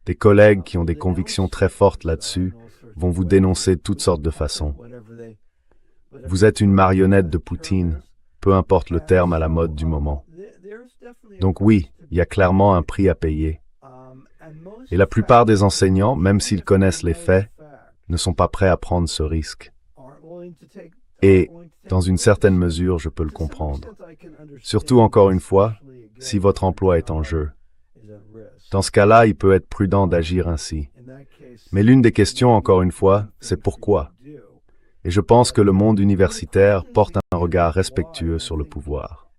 Des collègues qui ont des convictions très fortes là-dessus vont vous dénoncer de toutes sortes de façons. Vous êtes une marionnette de Poutine, peu importe le terme à la mode du moment. Donc oui, il y a clairement un prix à payer. Et la plupart des enseignants, même s'ils connaissent les faits, ne sont pas prêts à prendre ce risque. Et, dans une certaine mesure, je peux le comprendre. Surtout, encore une fois, si votre emploi est en jeu. Dans ce cas-là, il peut être prudent d'agir ainsi. Mais l'une des questions, encore une fois, c'est pourquoi. Et je pense que le monde universitaire porte un regard respectueux sur le pouvoir.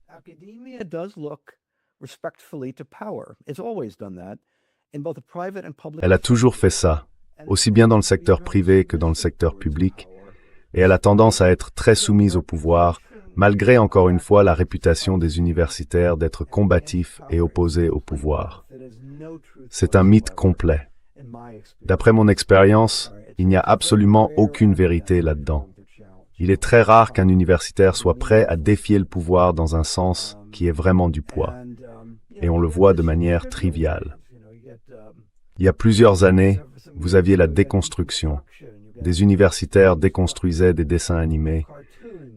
Elle a toujours fait ça, aussi bien dans le secteur privé que dans le secteur public, et elle a tendance à être très soumise au pouvoir, malgré encore une fois la réputation des universitaires d'être combatifs et opposés au pouvoir. C'est un mythe complet. D'après mon expérience, il n'y a absolument aucune vérité là-dedans. Il est très rare qu'un universitaire soit prêt à défier le pouvoir dans un sens qui est vraiment du poids. Et on le voit de manière triviale. Il y a plusieurs années, vous aviez la déconstruction. Des universitaires déconstruisaient des dessins animés,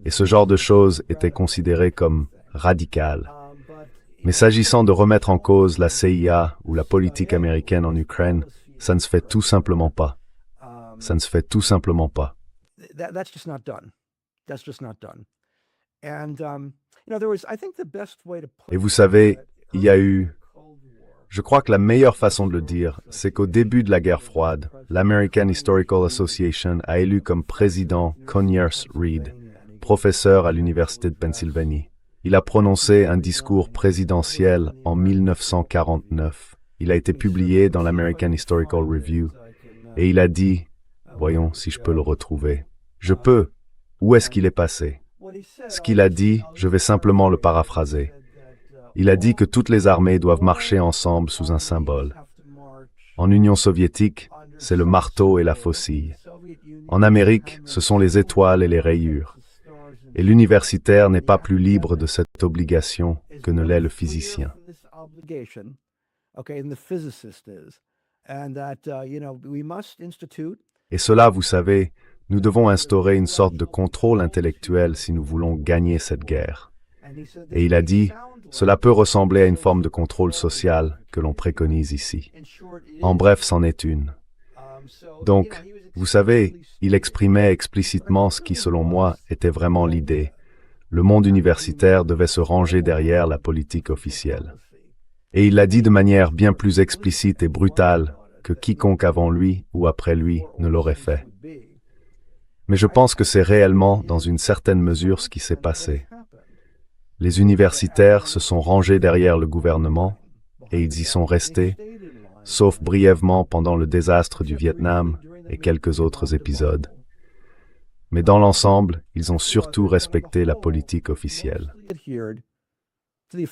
et ce genre de choses était considéré comme radical. Mais s'agissant de remettre en cause la CIA ou la politique américaine en Ukraine, ça ne se fait tout simplement pas. Ça ne se fait tout simplement pas. Et vous savez, il y a eu... Je crois que la meilleure façon de le dire, c'est qu'au début de la guerre froide, l'American Historical Association a élu comme président Conyers Reed, professeur à l'Université de Pennsylvanie. Il a prononcé un discours présidentiel en 1949. Il a été publié dans l'American Historical Review. Et il a dit, voyons si je peux le retrouver. Je peux. Où est-ce qu'il est passé? Ce qu'il a dit, je vais simplement le paraphraser. Il a dit que toutes les armées doivent marcher ensemble sous un symbole. En Union soviétique, c'est le marteau et la faucille. En Amérique, ce sont les étoiles et les rayures. Et l'universitaire n'est pas plus libre de cette obligation que ne l'est le physicien. Et cela, vous savez, nous devons instaurer une sorte de contrôle intellectuel si nous voulons gagner cette guerre. Et il a dit, cela peut ressembler à une forme de contrôle social que l'on préconise ici. En bref, c'en est une. Donc, vous savez, il exprimait explicitement ce qui, selon moi, était vraiment l'idée. Le monde universitaire devait se ranger derrière la politique officielle. Et il l'a dit de manière bien plus explicite et brutale que quiconque avant lui ou après lui ne l'aurait fait. Mais je pense que c'est réellement, dans une certaine mesure, ce qui s'est passé. Les universitaires se sont rangés derrière le gouvernement et ils y sont restés, sauf brièvement pendant le désastre du Vietnam et quelques autres épisodes. Mais dans l'ensemble, ils ont surtout respecté la politique officielle. Et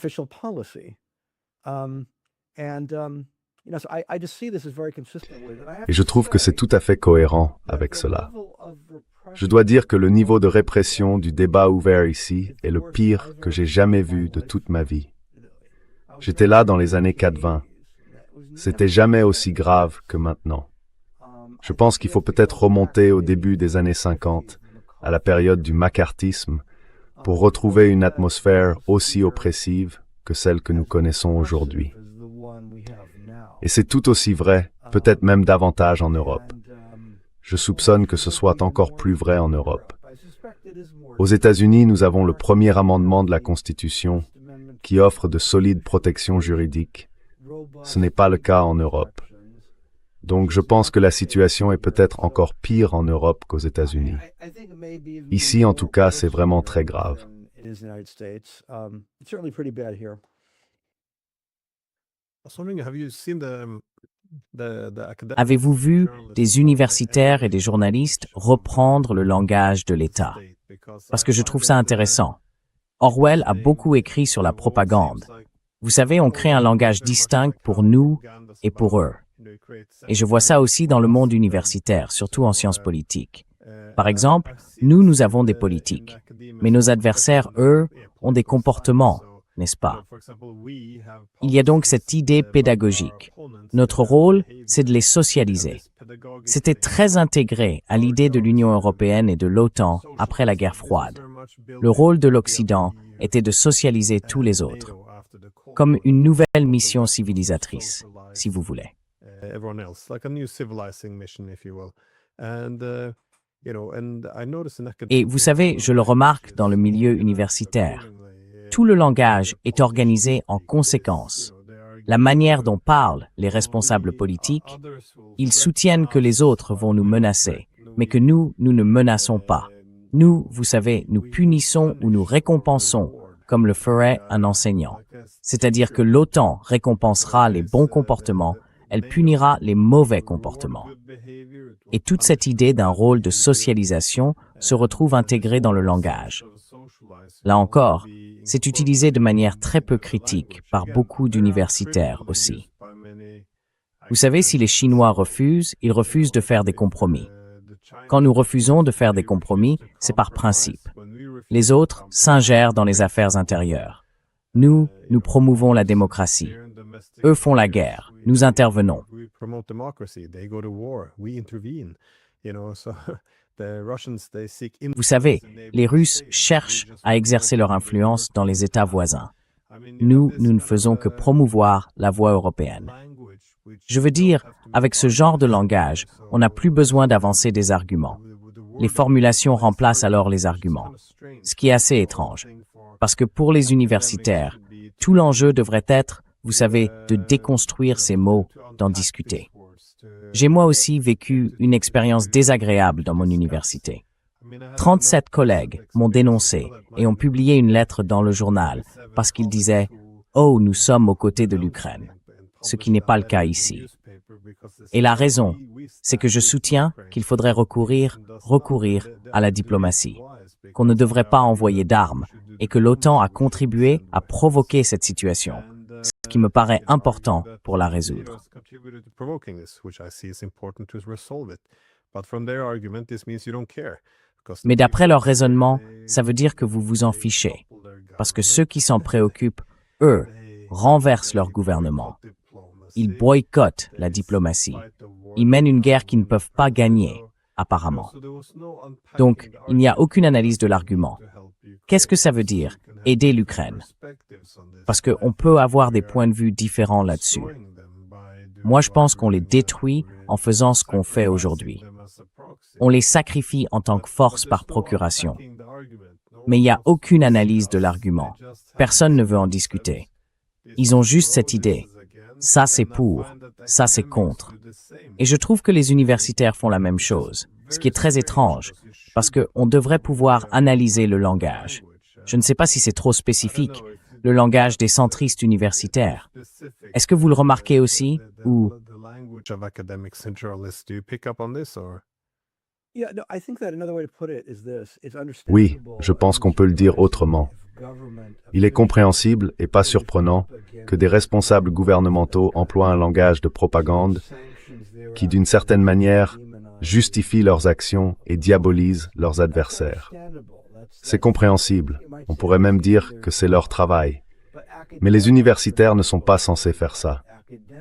je trouve que c'est tout à fait cohérent avec cela. Je dois dire que le niveau de répression du débat ouvert ici est le pire que j'ai jamais vu de toute ma vie. J'étais là dans les années 80. C'était jamais aussi grave que maintenant. Je pense qu'il faut peut-être remonter au début des années 50, à la période du macartisme, pour retrouver une atmosphère aussi oppressive que celle que nous connaissons aujourd'hui. Et c'est tout aussi vrai, peut-être même davantage en Europe. Je soupçonne que ce soit encore plus vrai en Europe. Aux États-Unis, nous avons le premier amendement de la Constitution qui offre de solides protections juridiques. Ce n'est pas le cas en Europe. Donc je pense que la situation est peut-être encore pire en Europe qu'aux États-Unis. Ici, en tout cas, c'est vraiment très grave. Avez-vous vu des universitaires et des journalistes reprendre le langage de l'État? Parce que je trouve ça intéressant. Orwell a beaucoup écrit sur la propagande. Vous savez, on crée un langage distinct pour nous et pour eux. Et je vois ça aussi dans le monde universitaire, surtout en sciences politiques. Par exemple, nous avons des politiques, mais nos adversaires, eux, ont des comportements, n'est-ce pas? Il y a donc cette idée pédagogique. Notre rôle, c'est de les socialiser. C'était très intégré à l'idée de l'Union européenne et de l'OTAN après la guerre froide. Le rôle de l'Occident était de socialiser tous les autres, comme une nouvelle mission civilisatrice, si vous voulez. Et vous savez, je le remarque dans le milieu universitaire. Tout le langage est organisé en conséquence. La manière dont parlent les responsables politiques, ils soutiennent que les autres vont nous menacer, mais que nous ne menaçons pas. Nous, vous savez, nous punissons ou nous récompensons, comme le ferait un enseignant. C'est-à-dire que l'OTAN récompensera les bons comportements, elle punira les mauvais comportements. Et toute cette idée d'un rôle de socialisation se retrouve intégrée dans le langage. Là encore, c'est utilisé de manière très peu critique par beaucoup d'universitaires aussi. Vous savez, si les Chinois refusent, ils refusent de faire des compromis. Quand nous refusons de faire des compromis, c'est par principe. Les autres s'ingèrent dans les affaires intérieures. Nous promouvons la démocratie. Eux font la guerre. Nous intervenons. Vous savez, les Russes cherchent à exercer leur influence dans les États voisins. Nous ne faisons que promouvoir la voie européenne. Je veux dire, avec ce genre de langage, on n'a plus besoin d'avancer des arguments. Les formulations remplacent alors les arguments, ce qui est assez étrange, parce que pour les universitaires, tout l'enjeu devrait être, vous savez, de déconstruire ces mots, d'en discuter. J'ai moi aussi vécu une expérience désagréable dans mon université. 37 collègues m'ont dénoncé et ont publié une lettre dans le journal parce qu'ils disaient « Oh, nous sommes aux côtés de l'Ukraine », ce qui n'est pas le cas ici. Et la raison, c'est que je soutiens qu'il faudrait recourir à la diplomatie, qu'on ne devrait pas envoyer d'armes et que l'OTAN a contribué à provoquer cette situation, ce qui me paraît important pour la résoudre. Mais d'après leur raisonnement, ça veut dire que vous vous en fichez, parce que ceux qui s'en préoccupent, eux, renversent leur gouvernement. Ils boycottent la diplomatie. Ils mènent une guerre qu'ils ne peuvent pas gagner, apparemment. Donc, il n'y a aucune analyse de l'argument. Qu'est-ce que ça veut dire, aider l'Ukraine? Parce qu'on peut avoir des points de vue différents là-dessus. Moi, je pense qu'on les détruit en faisant ce qu'on fait aujourd'hui. On les sacrifie en tant que force par procuration. Mais il n'y a aucune analyse de l'argument. Personne ne veut en discuter. Ils ont juste cette idée. Ça, c'est pour. Ça, c'est contre. Et je trouve que les universitaires font la même chose, ce qui est très étrange, parce qu'on devrait pouvoir analyser le langage. Je ne sais pas si c'est trop spécifique, le langage des centristes universitaires. Est-ce que vous le remarquez aussi, ou... Oui, je pense qu'on peut le dire autrement. Il est compréhensible et pas surprenant que des responsables gouvernementaux emploient un langage de propagande qui, d'une certaine manière, justifie leurs actions et diabolise leurs adversaires. C'est compréhensible, on pourrait même dire que c'est leur travail. Mais les universitaires ne sont pas censés faire ça.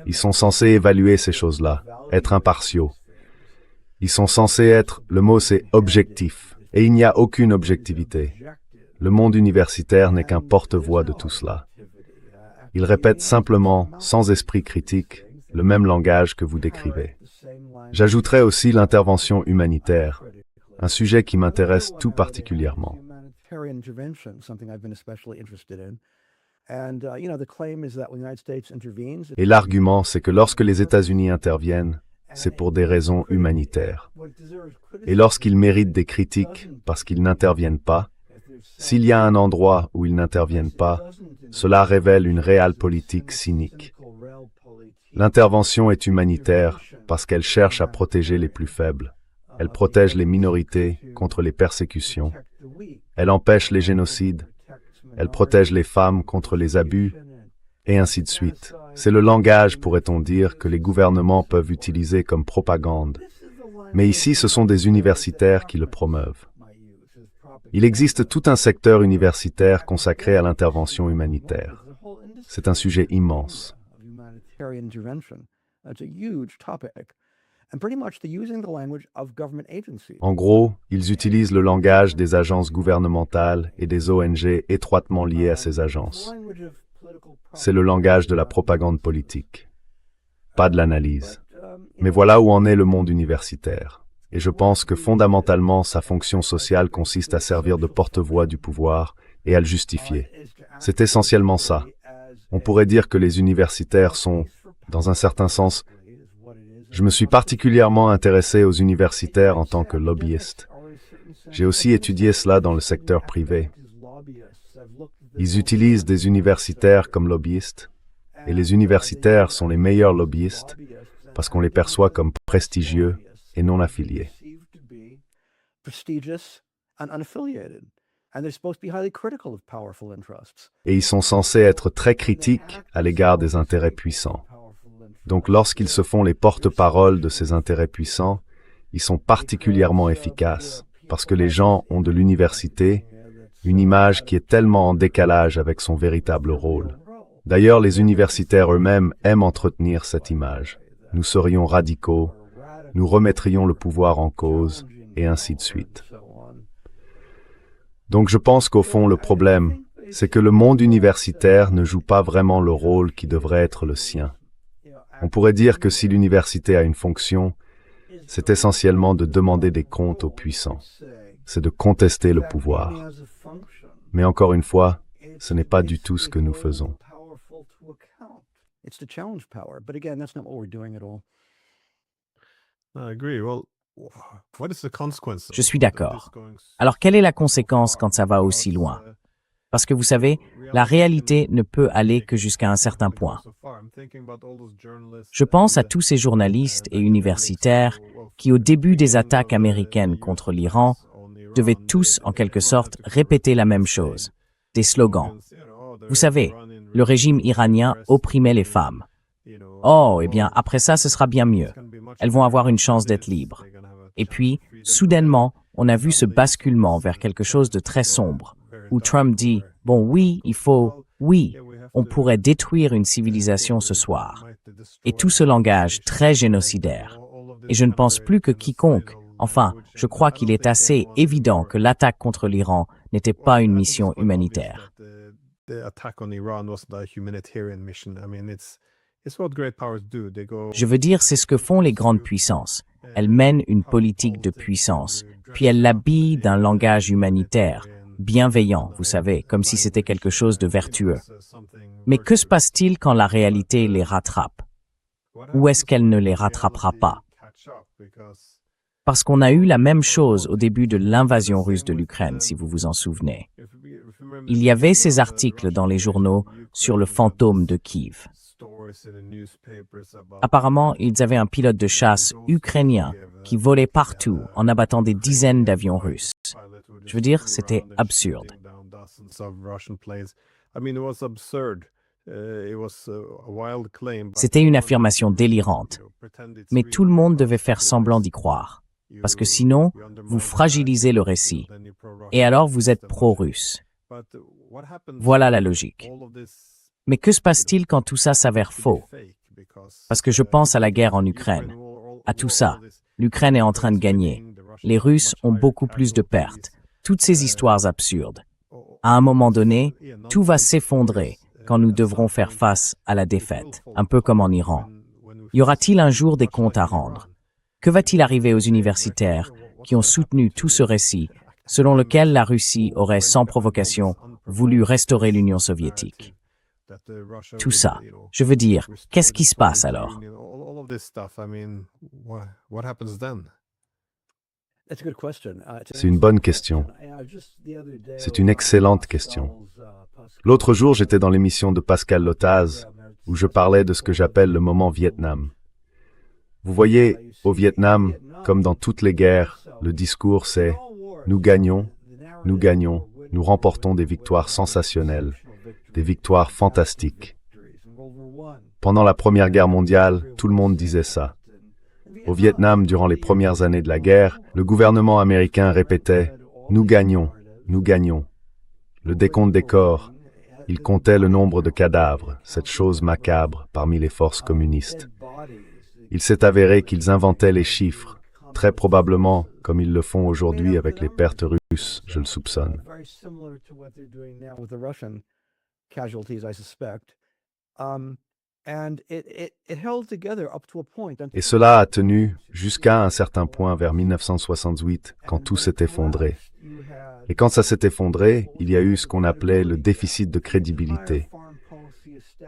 Ils sont censés évaluer ces choses-là, être impartiaux. Ils sont censés être, le mot c'est objectif, et il n'y a aucune objectivité. Le monde universitaire n'est qu'un porte-voix de tout cela. Il répète simplement, sans esprit critique, le même langage que vous décrivez. J'ajouterai aussi l'intervention humanitaire, un sujet qui m'intéresse tout particulièrement. Et l'argument, c'est que lorsque les États-Unis interviennent, c'est pour des raisons humanitaires. Et lorsqu'ils méritent des critiques parce qu'ils n'interviennent pas, s'il y a un endroit où ils n'interviennent pas, cela révèle une réelle politique cynique. L'intervention est humanitaire parce qu'elle cherche à protéger les plus faibles. Elle protège les minorités contre les persécutions. Elle empêche les génocides. Elle protège les femmes contre les abus, et ainsi de suite. C'est le langage, pourrait-on dire, que les gouvernements peuvent utiliser comme propagande. Mais ici, ce sont des universitaires qui le promeuvent. Il existe tout un secteur universitaire consacré à l'intervention humanitaire. C'est un sujet immense. En gros, ils utilisent le langage des agences gouvernementales et des ONG étroitement liées à ces agences. C'est le langage de la propagande politique, pas de l'analyse. Mais voilà où en est le monde universitaire. Et je pense que fondamentalement, sa fonction sociale consiste à servir de porte-voix du pouvoir et à le justifier. C'est essentiellement ça. On pourrait dire que les universitaires sont, dans un certain sens, je me suis particulièrement intéressé aux universitaires en tant que lobbyiste. J'ai aussi étudié cela dans le secteur privé. Ils utilisent des universitaires comme lobbyistes, et les universitaires sont les meilleurs lobbyistes parce qu'on les perçoit comme prestigieux et non affiliés. Et ils sont censés être très critiques à l'égard des intérêts puissants. Donc lorsqu'ils se font les porte-paroles de ces intérêts puissants, ils sont particulièrement efficaces, parce que les gens ont de l'université une image qui est tellement en décalage avec son véritable rôle. D'ailleurs, les universitaires eux-mêmes aiment entretenir cette image. Nous serions radicaux, nous remettrions le pouvoir en cause, et ainsi de suite. Donc je pense qu'au fond, le problème, c'est que le monde universitaire ne joue pas vraiment le rôle qui devrait être le sien. On pourrait dire que si l'université a une fonction, c'est essentiellement de demander des comptes aux puissants. C'est de contester le pouvoir. Mais encore une fois, ce n'est pas du tout ce que nous faisons. Je suis d'accord. Alors quelle est la conséquence quand ça va aussi loin? Parce que vous savez, la réalité ne peut aller que jusqu'à un certain point. Je pense à tous ces journalistes et universitaires qui, au début des attaques américaines contre l'Iran, devaient tous, en quelque sorte, répéter la même chose, des slogans. Vous savez, le régime iranien opprimait les femmes. Oh, eh bien, après ça, ce sera bien mieux. Elles vont avoir une chance d'être libres. Et puis, soudainement, on a vu ce basculement vers quelque chose de très sombre, où Trump dit « Bon, oui, on pourrait détruire une civilisation ce soir. » Et tout ce langage très génocidaire. Et je ne pense plus que quiconque, enfin, je crois qu'il est assez évident que l'attaque contre l'Iran n'était pas une mission humanitaire. Je veux dire, c'est ce que font les grandes puissances. Elles mènent une politique de puissance, puis elles l'habillent d'un langage humanitaire, bienveillant, vous savez, comme si c'était quelque chose de vertueux. Mais que se passe-t-il quand la réalité les rattrape? Ou est-ce qu'elle ne les rattrapera pas? Parce qu'on a eu la même chose au début de l'invasion russe de l'Ukraine, si vous vous en souvenez. il y avait ces articles dans les journaux sur le fantôme de Kiev. Apparemment, ils avaient un pilote de chasse ukrainien qui volait partout en abattant des dizaines d'avions russes. Je veux dire, c'était absurde. C'était une affirmation délirante, mais tout le monde devait faire semblant d'y croire, parce que sinon, vous fragilisez le récit, et alors vous êtes pro-russe. Voilà la logique. Mais que se passe-t-il quand tout ça s'avère faux? Parce que je pense à la guerre en Ukraine. À tout ça, l'Ukraine est en train de gagner. Les Russes ont beaucoup plus de pertes. Toutes ces histoires absurdes. À un moment donné, tout va s'effondrer quand nous devrons faire face à la défaite, un peu comme en Iran. Y aura-t-il un jour des comptes à rendre? Que va-t-il arriver aux universitaires qui ont soutenu tout ce récit, selon lequel la Russie aurait sans provocation voulu restaurer l'Union soviétique? Tout ça. Je veux dire, qu'est-ce qui se passe alors? C'est une bonne question. C'est une excellente question. L'autre jour, j'étais dans l'émission de Pascal Lotaz, où je parlais de ce que j'appelle le moment Vietnam. Vous voyez, au Vietnam, comme dans toutes les guerres, le discours c'est « nous gagnons, nous remportons des victoires sensationnelles, des victoires fantastiques ». Pendant la Première Guerre mondiale, tout le monde disait ça. Au Vietnam, durant les premières années de la guerre, le gouvernement américain répétait « nous gagnons, nous gagnons ». Le décompte des corps, il comptait le nombre de cadavres, cette chose macabre parmi les forces communistes. Il s'est avéré qu'ils inventaient les chiffres, très probablement comme ils le font aujourd'hui avec les pertes russes, je le soupçonne. Et cela a tenu jusqu'à un certain point vers 1968, quand tout s'est effondré. Et quand ça s'est effondré, il y a eu ce qu'on appelait le déficit de crédibilité.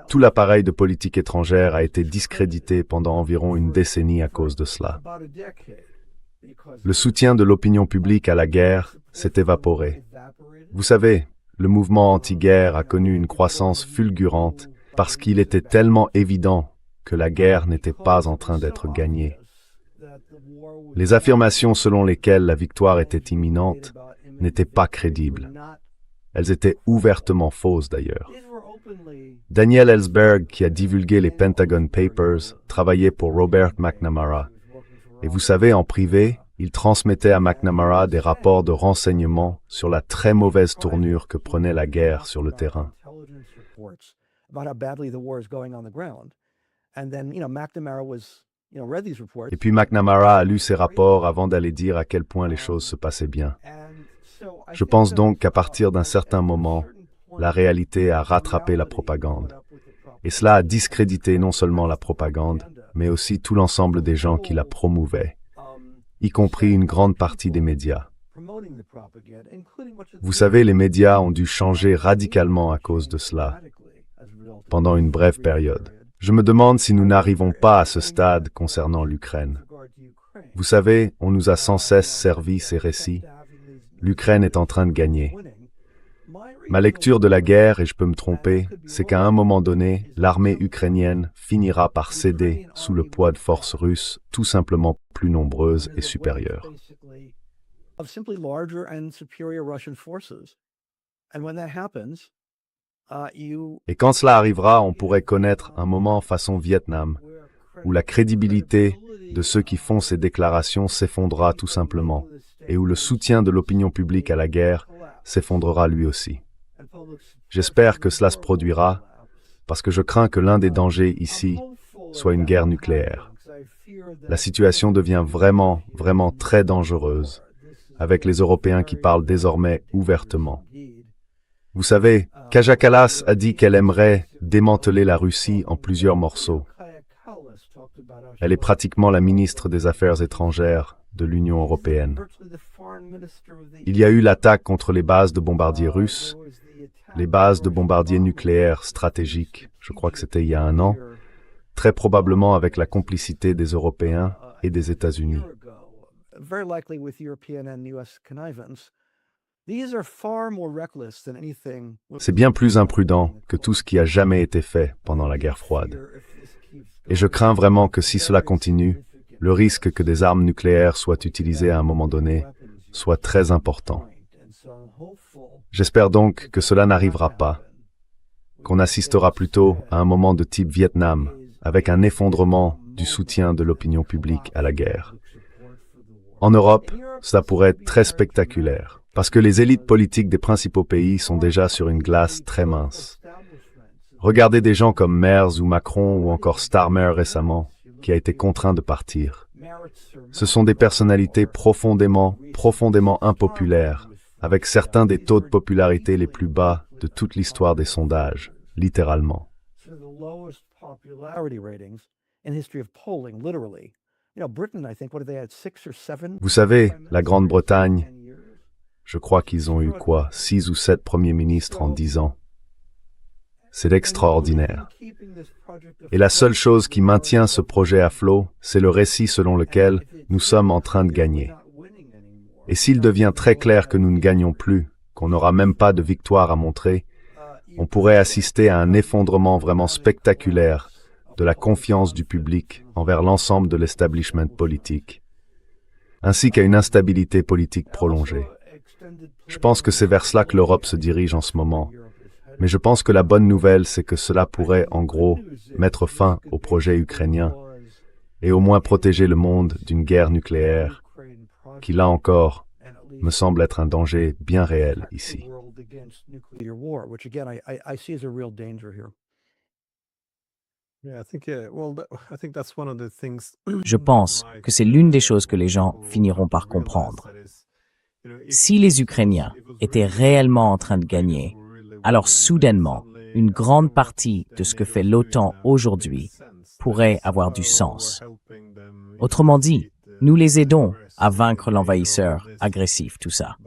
Tout l'appareil de politique étrangère a été discrédité pendant environ une décennie à cause de cela. Le soutien de l'opinion publique à la guerre s'est évaporé. Vous savez, le mouvement anti-guerre a connu une croissance fulgurante parce qu'il était tellement évident que la guerre n'était pas en train d'être gagnée. Les affirmations selon lesquelles la victoire était imminente n'étaient pas crédibles. Elles étaient ouvertement fausses d'ailleurs. Daniel Ellsberg, qui a divulgué les Pentagon Papers, travaillait pour Robert McNamara. Et vous savez, en privé, il transmettait à McNamara des rapports de renseignement sur la très mauvaise tournure que prenait la guerre sur le terrain. Et puis McNamara a lu ces rapports avant d'aller dire à quel point les choses se passaient bien. Je pense donc qu'à partir d'un certain moment, la réalité a rattrapé la propagande. Et cela a discrédité non seulement la propagande, mais aussi tout l'ensemble des gens qui la promouvaient, y compris une grande partie des médias. Vous savez, les médias ont dû changer radicalement à cause de cela, pendant une brève période. Je me demande si nous n'arrivons pas à ce stade concernant l'Ukraine. Vous savez, on nous a sans cesse servi ces récits. L'Ukraine est en train de gagner. Ma lecture de la guerre, et je peux me tromper, c'est qu'à un moment donné, l'armée ukrainienne finira par céder sous le poids de forces russes tout simplement plus nombreuses et supérieures. Et quand cela arrivera, on pourrait connaître un moment façon Vietnam, où la crédibilité de ceux qui font ces déclarations s'effondrera tout simplement, et où le soutien de l'opinion publique à la guerre s'effondrera lui aussi. J'espère que cela se produira, parce que je crains que l'un des dangers ici soit une guerre nucléaire. La situation devient vraiment très dangereuse, avec les Européens qui parlent désormais ouvertement. Vous savez, Kaja Kallas a dit qu'elle aimerait démanteler la Russie en plusieurs morceaux. Elle est pratiquement la ministre des Affaires étrangères de l'Union européenne. Il y a eu l'attaque contre les bases de bombardiers russes, les bases de bombardiers nucléaires stratégiques, je crois que c'était il y a 1 an, très probablement avec la complicité des Européens et des États-Unis. These are far more reckless than anything. C'est bien plus imprudent que tout ce qui a jamais été fait pendant la guerre froide. Et je crains vraiment que si cela continue, le risque que des armes nucléaires soient utilisées à un moment donné soit très important. J'espère donc que cela n'arrivera pas, qu'on assistera plutôt à un moment de type Vietnam, avec un effondrement du soutien de l'opinion publique à la guerre. En Europe, cela pourrait être très spectaculaire, parce que les élites politiques des principaux pays sont déjà sur une glace très mince. Regardez des gens comme Merz ou Macron ou encore Starmer récemment, qui a été contraint de partir. Ce sont des personnalités profondément impopulaires, avec certains des taux de popularité les plus bas de toute l'histoire des sondages, littéralement. Vous savez, la Grande-Bretagne, je crois qu'ils ont eu 6 ou 7 premiers ministres en 10 ans. C'est extraordinaire. Et la seule chose qui maintient ce projet à flot, c'est le récit selon lequel nous sommes en train de gagner. Et s'il devient très clair que nous ne gagnons plus, qu'on n'aura même pas de victoire à montrer, on pourrait assister à un effondrement vraiment spectaculaire de la confiance du public envers l'ensemble de l'establishment politique, ainsi qu'à une instabilité politique prolongée. Je pense que c'est vers cela que l'Europe se dirige en ce moment. Mais je pense que la bonne nouvelle, c'est que cela pourrait, en gros, mettre fin au projet ukrainien et au moins protéger le monde d'une guerre nucléaire qui, là encore, me semble être un danger bien réel ici. Je pense que c'est l'une des choses que les gens finiront par comprendre. Si les Ukrainiens étaient réellement en train de gagner, alors soudainement, une grande partie de ce que fait l'OTAN aujourd'hui pourrait avoir du sens. Autrement dit, nous les aidons à vaincre l'envahisseur agressif, tout ça.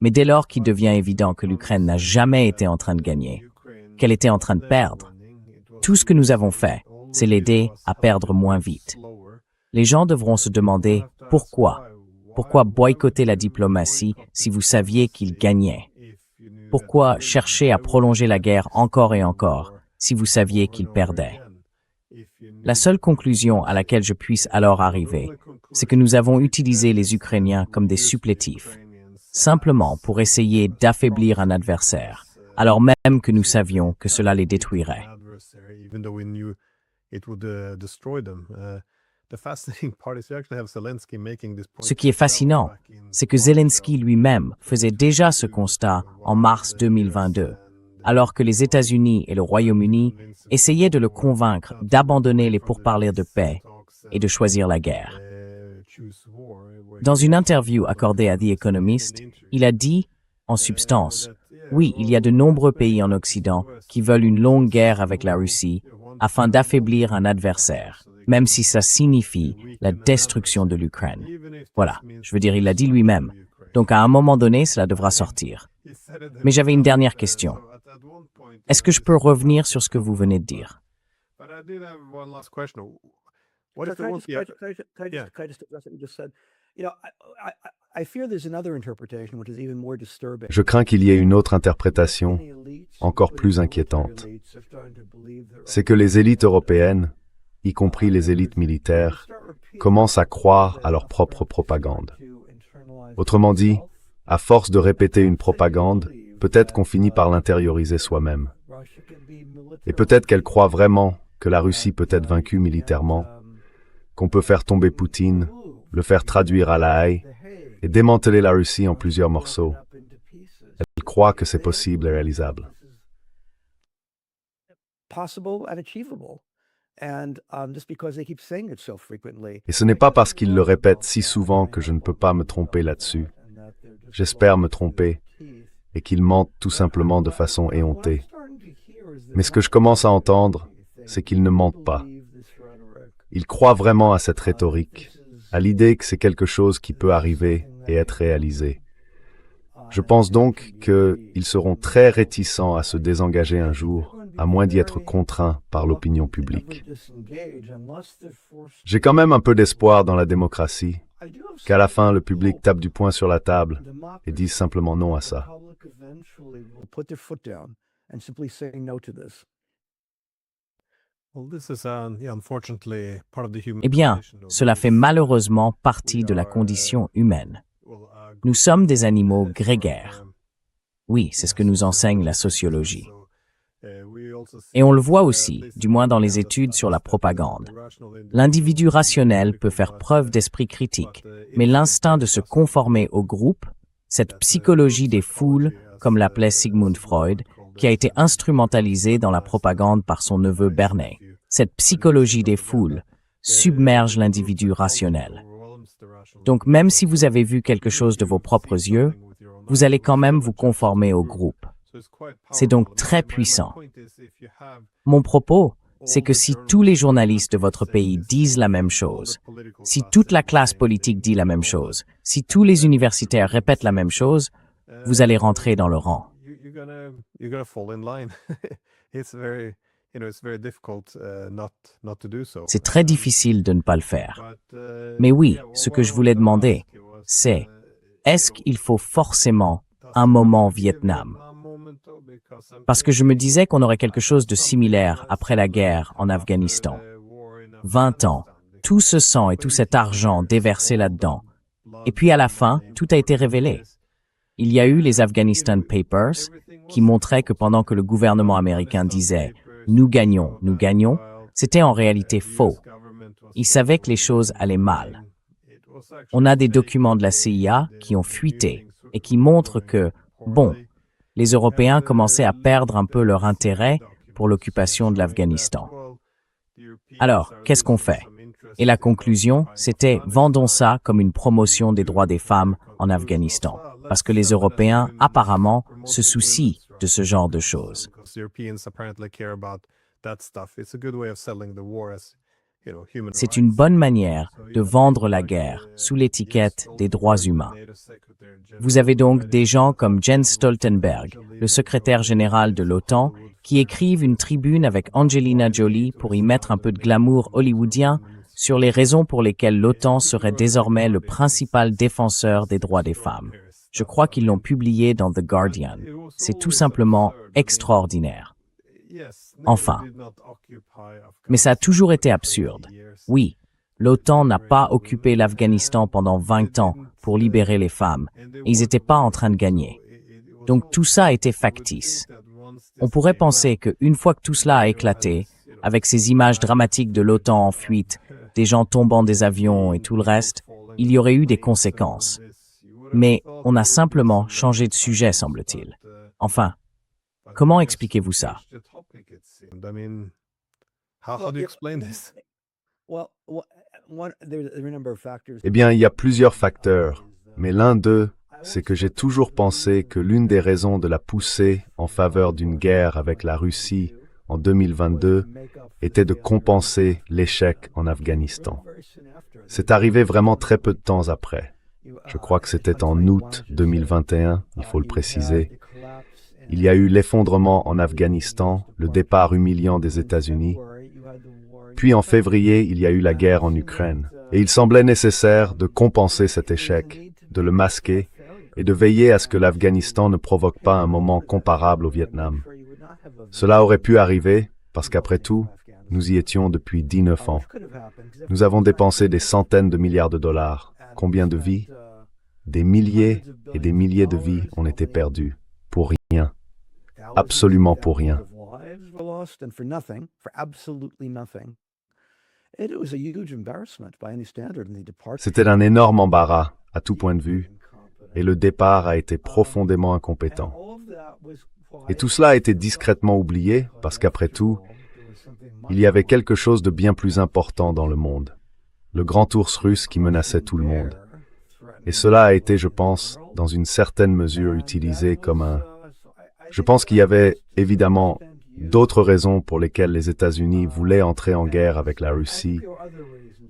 Mais dès lors qu'il devient évident que l'Ukraine n'a jamais été en train de gagner, qu'elle était en train de perdre, tout ce que nous avons fait, c'est l'aider à perdre moins vite. Les gens devront se demander pourquoi. Pourquoi boycotter la diplomatie si vous saviez qu'il gagnait? Pourquoi chercher à prolonger la guerre encore et encore si vous saviez qu'il perdait? La seule conclusion à laquelle je puisse alors arriver, c'est que nous avons utilisé les Ukrainiens comme des supplétifs, simplement pour essayer d'affaiblir un adversaire, alors même que nous savions que cela les détruirait. Ce qui est fascinant, c'est que Zelensky lui-même faisait déjà ce constat en mars 2022, alors que les États-Unis et le Royaume-Uni essayaient de le convaincre d'abandonner les pourparlers de paix et de choisir la guerre. Dans une interview accordée à The Economist, il a dit, en substance, « Oui, il y a de nombreux pays en Occident qui veulent une longue guerre avec la Russie afin d'affaiblir un adversaire, même si ça signifie la destruction de l'Ukraine. » Voilà, je veux dire, il l'a dit lui-même. Donc à un moment donné, cela devra sortir. Mais j'avais une dernière question. Est-ce que je peux revenir sur ce que vous venez de dire? Je crains qu'il y ait une autre interprétation encore plus inquiétante. C'est que les élites européennes, y compris les élites militaires, commencent à croire à leur propre propagande. Autrement dit, à force de répéter une propagande, peut-être qu'on finit par l'intérioriser soi-même. Et peut-être qu'elle croit vraiment que la Russie peut être vaincue militairement, qu'on peut faire tomber Poutine, le faire traduire à La Haye et démanteler la Russie en plusieurs morceaux. Elle croit que c'est possible et réalisable. Et ce n'est pas parce qu'ils le répètent si souvent que je ne peux pas me tromper là-dessus. J'espère me tromper et qu'ils mentent tout simplement de façon éhontée. Mais ce que je commence à entendre, c'est qu'ils ne mentent pas. Ils croient vraiment à cette rhétorique, à l'idée que c'est quelque chose qui peut arriver et être réalisé. Je pense donc qu'ils seront très réticents à se désengager un jour, à moins d'y être contraints par l'opinion publique. J'ai quand même un peu d'espoir dans la démocratie, qu'à la fin, le public tape du poing sur la table et dise simplement non à ça. Eh bien, cela fait malheureusement partie de la condition humaine. Nous sommes des animaux grégaires. Oui, c'est ce que nous enseigne la sociologie. Et on le voit aussi, du moins dans les études sur la propagande. L'individu rationnel peut faire preuve d'esprit critique, mais l'instinct de se conformer au groupe, cette psychologie des foules, comme l'appelait Sigmund Freud, qui a été instrumentalisée dans la propagande par son neveu Bernays. Cette psychologie des foules submerge l'individu rationnel. Donc même si vous avez vu quelque chose de vos propres yeux, vous allez quand même vous conformer au groupe. C'est donc très puissant. Mon propos, c'est que si tous les journalistes de votre pays disent la même chose, si toute la classe politique dit la même chose, si tous les universitaires répètent la même chose, vous allez rentrer dans le rang. C'est très difficile de ne pas le faire. Mais oui, ce que je voulais demander, c'est, est-ce qu'il faut forcément un moment Vietnam? Parce que je me disais qu'on aurait quelque chose de similaire après la guerre en Afghanistan. 20 ans, tout ce sang et tout cet argent déversé là-dedans. Et puis à la fin, tout a été révélé. Il y a eu les Afghanistan Papers qui montraient que pendant que le gouvernement américain disait « nous gagnons », c'était en réalité faux. Ils savaient que les choses allaient mal. On a des documents de la CIA qui ont fuité et qui montrent que, bon, les Européens commençaient à perdre un peu leur intérêt pour l'occupation de l'Afghanistan. Alors, qu'est-ce qu'on fait? Et la conclusion, c'était « vendons ça comme une promotion des droits des femmes en Afghanistan ». Parce que les Européens, apparemment, se soucient de ce genre de choses. C'est une bonne manière de vendre la guerre sous l'étiquette des droits humains. Vous avez donc des gens comme Jens Stoltenberg, le secrétaire général de l'OTAN, qui écrivent une tribune avec Angelina Jolie pour y mettre un peu de glamour hollywoodien sur les raisons pour lesquelles l'OTAN serait désormais le principal défenseur des droits des femmes. Je crois qu'ils l'ont publié dans The Guardian. C'est tout simplement extraordinaire. Enfin. Mais ça a toujours été absurde. Oui, l'OTAN n'a pas occupé l'Afghanistan pendant 20 ans pour libérer les femmes, et ils n'étaient pas en train de gagner. Donc tout ça a été factice. On pourrait penser qu'une fois que tout cela a éclaté, avec ces images dramatiques de l'OTAN en fuite, des gens tombant des avions et tout le reste, il y aurait eu des conséquences. Mais on a simplement changé de sujet, semble-t-il. Enfin, comment expliquez-vous ça? Eh bien, il y a plusieurs facteurs, mais l'un d'eux, c'est que j'ai toujours pensé que l'une des raisons de la poussée en faveur d'une guerre avec la Russie en 2022 était de compenser l'échec en Afghanistan. C'est arrivé vraiment très peu de temps après. Je crois que c'était en août 2021, il faut le préciser. Il y a eu l'effondrement en Afghanistan, le départ humiliant des États-Unis. Puis en février, il y a eu la guerre en Ukraine. Et il semblait nécessaire de compenser cet échec, de le masquer et de veiller à ce que l'Afghanistan ne provoque pas un moment comparable au Vietnam. Cela aurait pu arriver parce qu'après tout, nous y étions depuis 19 ans. Nous avons dépensé des centaines de milliards de dollars. Combien de vies? Des milliers et des milliers de vies ont été perdues. Pour rien. Absolument pour rien. C'était un énorme embarras, à tout point de vue, et le départ a été profondément incompétent. Et tout cela a été discrètement oublié, parce qu'après tout, il y avait quelque chose de bien plus important dans le monde. Le grand ours russe qui menaçait tout le monde. Et cela a été, je pense, dans une certaine mesure utilisé comme un... Je pense qu'il y avait, évidemment, d'autres raisons pour lesquelles les États-Unis voulaient entrer en guerre avec la Russie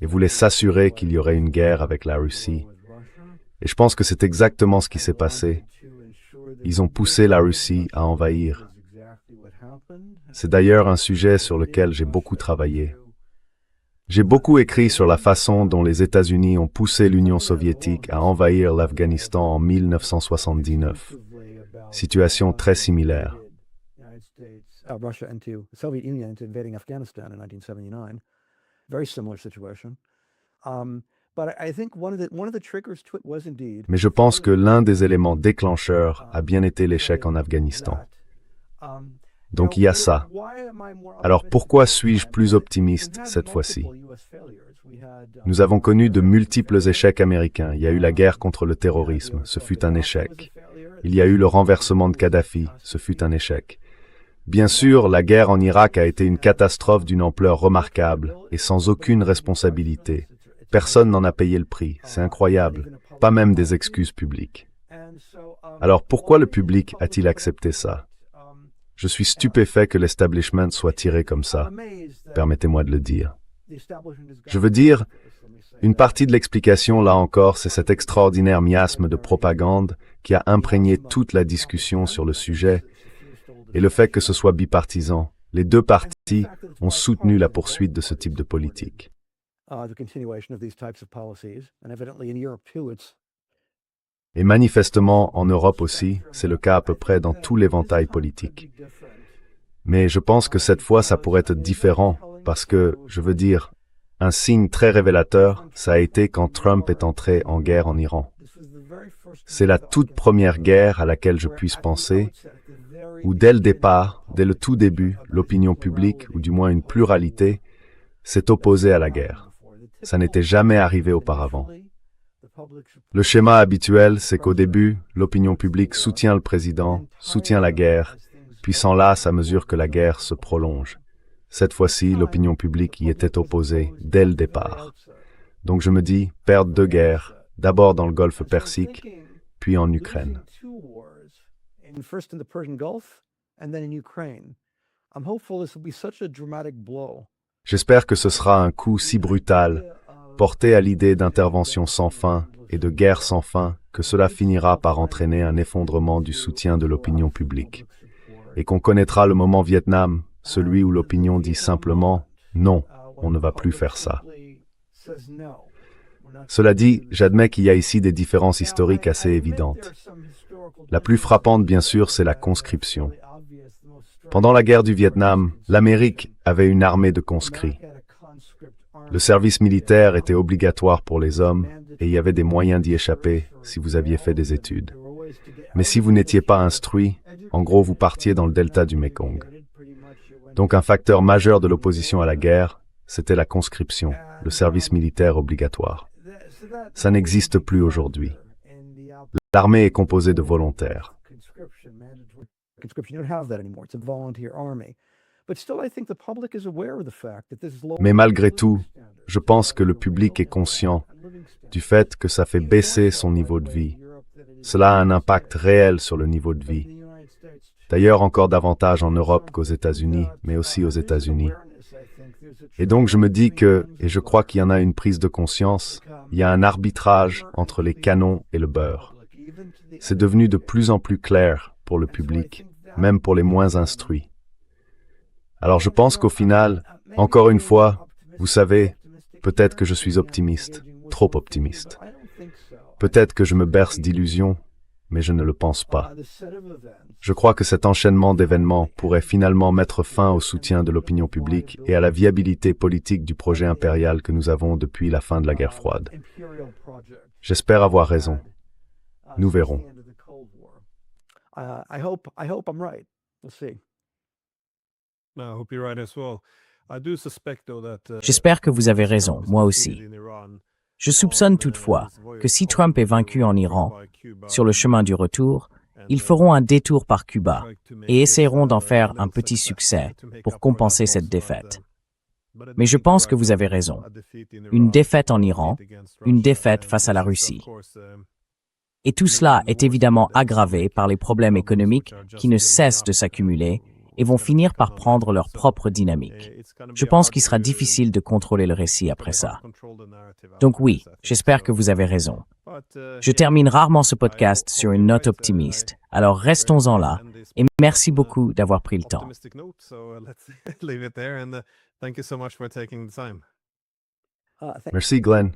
et voulaient s'assurer qu'il y aurait une guerre avec la Russie. Et je pense que c'est exactement ce qui s'est passé. Ils ont poussé la Russie à envahir. C'est d'ailleurs un sujet sur lequel j'ai beaucoup travaillé. J'ai beaucoup écrit sur la façon dont les États-Unis ont poussé l'Union soviétique à envahir l'Afghanistan en 1979. Situation très similaire. Russia into the Soviet Union into invading Afghanistan in 1979. Very similar situation. But I think one of the triggers to it was indeed. Mais je pense que l'un des éléments déclencheurs a bien été l'échec en Afghanistan. Donc il y a ça. Alors pourquoi suis-je plus optimiste cette fois-ci? Nous avons connu de multiples échecs américains. Il y a eu la guerre contre le terrorisme, ce fut un échec. Il y a eu le renversement de Kadhafi, ce fut un échec. Bien sûr, la guerre en Irak a été une catastrophe d'une ampleur remarquable et sans aucune responsabilité. Personne n'en a payé le prix, c'est incroyable, pas même des excuses publiques. Alors pourquoi le public a-t-il accepté ça? Je suis stupéfait que l'establishment soit tiré comme ça, permettez-moi de le dire. Je veux dire, une partie de l'explication, là encore, c'est cet extraordinaire miasme de propagande qui a imprégné toute la discussion sur le sujet, et le fait que ce soit bipartisan. Les deux partis ont soutenu la poursuite de ce type de politique. Et manifestement, en Europe aussi, c'est le cas à peu près dans tout l'éventail politique. Mais je pense que cette fois, ça pourrait être différent, parce que, je veux dire, un signe très révélateur, ça a été quand Trump est entré en guerre en Iran. C'est la toute première guerre à laquelle je puisse penser, où dès le départ, dès le tout début, l'opinion publique, ou du moins une pluralité, s'est opposée à la guerre. Ça n'était jamais arrivé auparavant. Le schéma habituel, c'est qu'au début, l'opinion publique soutient le président, soutient la guerre, puis s'enlace à mesure que la guerre se prolonge. Cette fois-ci, l'opinion publique y était opposée dès le départ. Donc je me dis, perdre deux guerres, d'abord dans le Golfe Persique, puis en Ukraine. J'espère que ce sera un coup si brutal, porté à l'idée d'intervention sans fin et de guerre sans fin, que cela finira par entraîner un effondrement du soutien de l'opinion publique. Et qu'on connaîtra le moment Vietnam, celui où l'opinion dit simplement « Non, on ne va plus faire ça ». Cela dit, j'admets qu'il y a ici des différences historiques assez évidentes. La plus frappante, bien sûr, c'est la conscription. Pendant la guerre du Vietnam, l'Amérique avait une armée de conscrits. Le service militaire était obligatoire pour les hommes et il y avait des moyens d'y échapper si vous aviez fait des études. Mais si vous n'étiez pas instruit, en gros, vous partiez dans le delta du Mekong. Donc un facteur majeur de l'opposition à la guerre, c'était la conscription, le service militaire obligatoire. Ça n'existe plus aujourd'hui. L'armée est composée de volontaires. Mais malgré tout, je pense que le public est conscient du fait que ça fait baisser son niveau de vie. Cela a un impact réel sur le niveau de vie. D'ailleurs, encore davantage en Europe qu'aux États-Unis, mais aussi aux États-Unis. Et donc je me dis que, et je crois qu'il y en a une prise de conscience, il y a un arbitrage entre les canons et le beurre. C'est devenu de plus en plus clair pour le public, même pour les moins instruits. Alors je pense qu'au final, encore une fois, vous savez, peut-être que je suis optimiste, trop optimiste. Peut-être que je me berce d'illusions, mais je ne le pense pas. Je crois que cet enchaînement d'événements pourrait finalement mettre fin au soutien de l'opinion publique et à la viabilité politique du projet impérial que nous avons depuis la fin de la guerre froide. J'espère avoir raison. Nous verrons. J'espère que vous avez raison, moi aussi. Je soupçonne toutefois que si Trump est vaincu en Iran, sur le chemin du retour, ils feront un détour par Cuba et essaieront d'en faire un petit succès pour compenser cette défaite. Mais je pense que vous avez raison. Une défaite en Iran, une défaite face à la Russie. Et tout cela est évidemment aggravé par les problèmes économiques qui ne cessent de s'accumuler et vont finir par prendre leur propre dynamique. Je pense qu'il sera difficile de contrôler le récit après ça. Donc oui, j'espère que vous avez raison. Je termine rarement ce podcast sur une note optimiste, alors restons-en là et merci beaucoup d'avoir pris le temps. Thank Merci Glenn.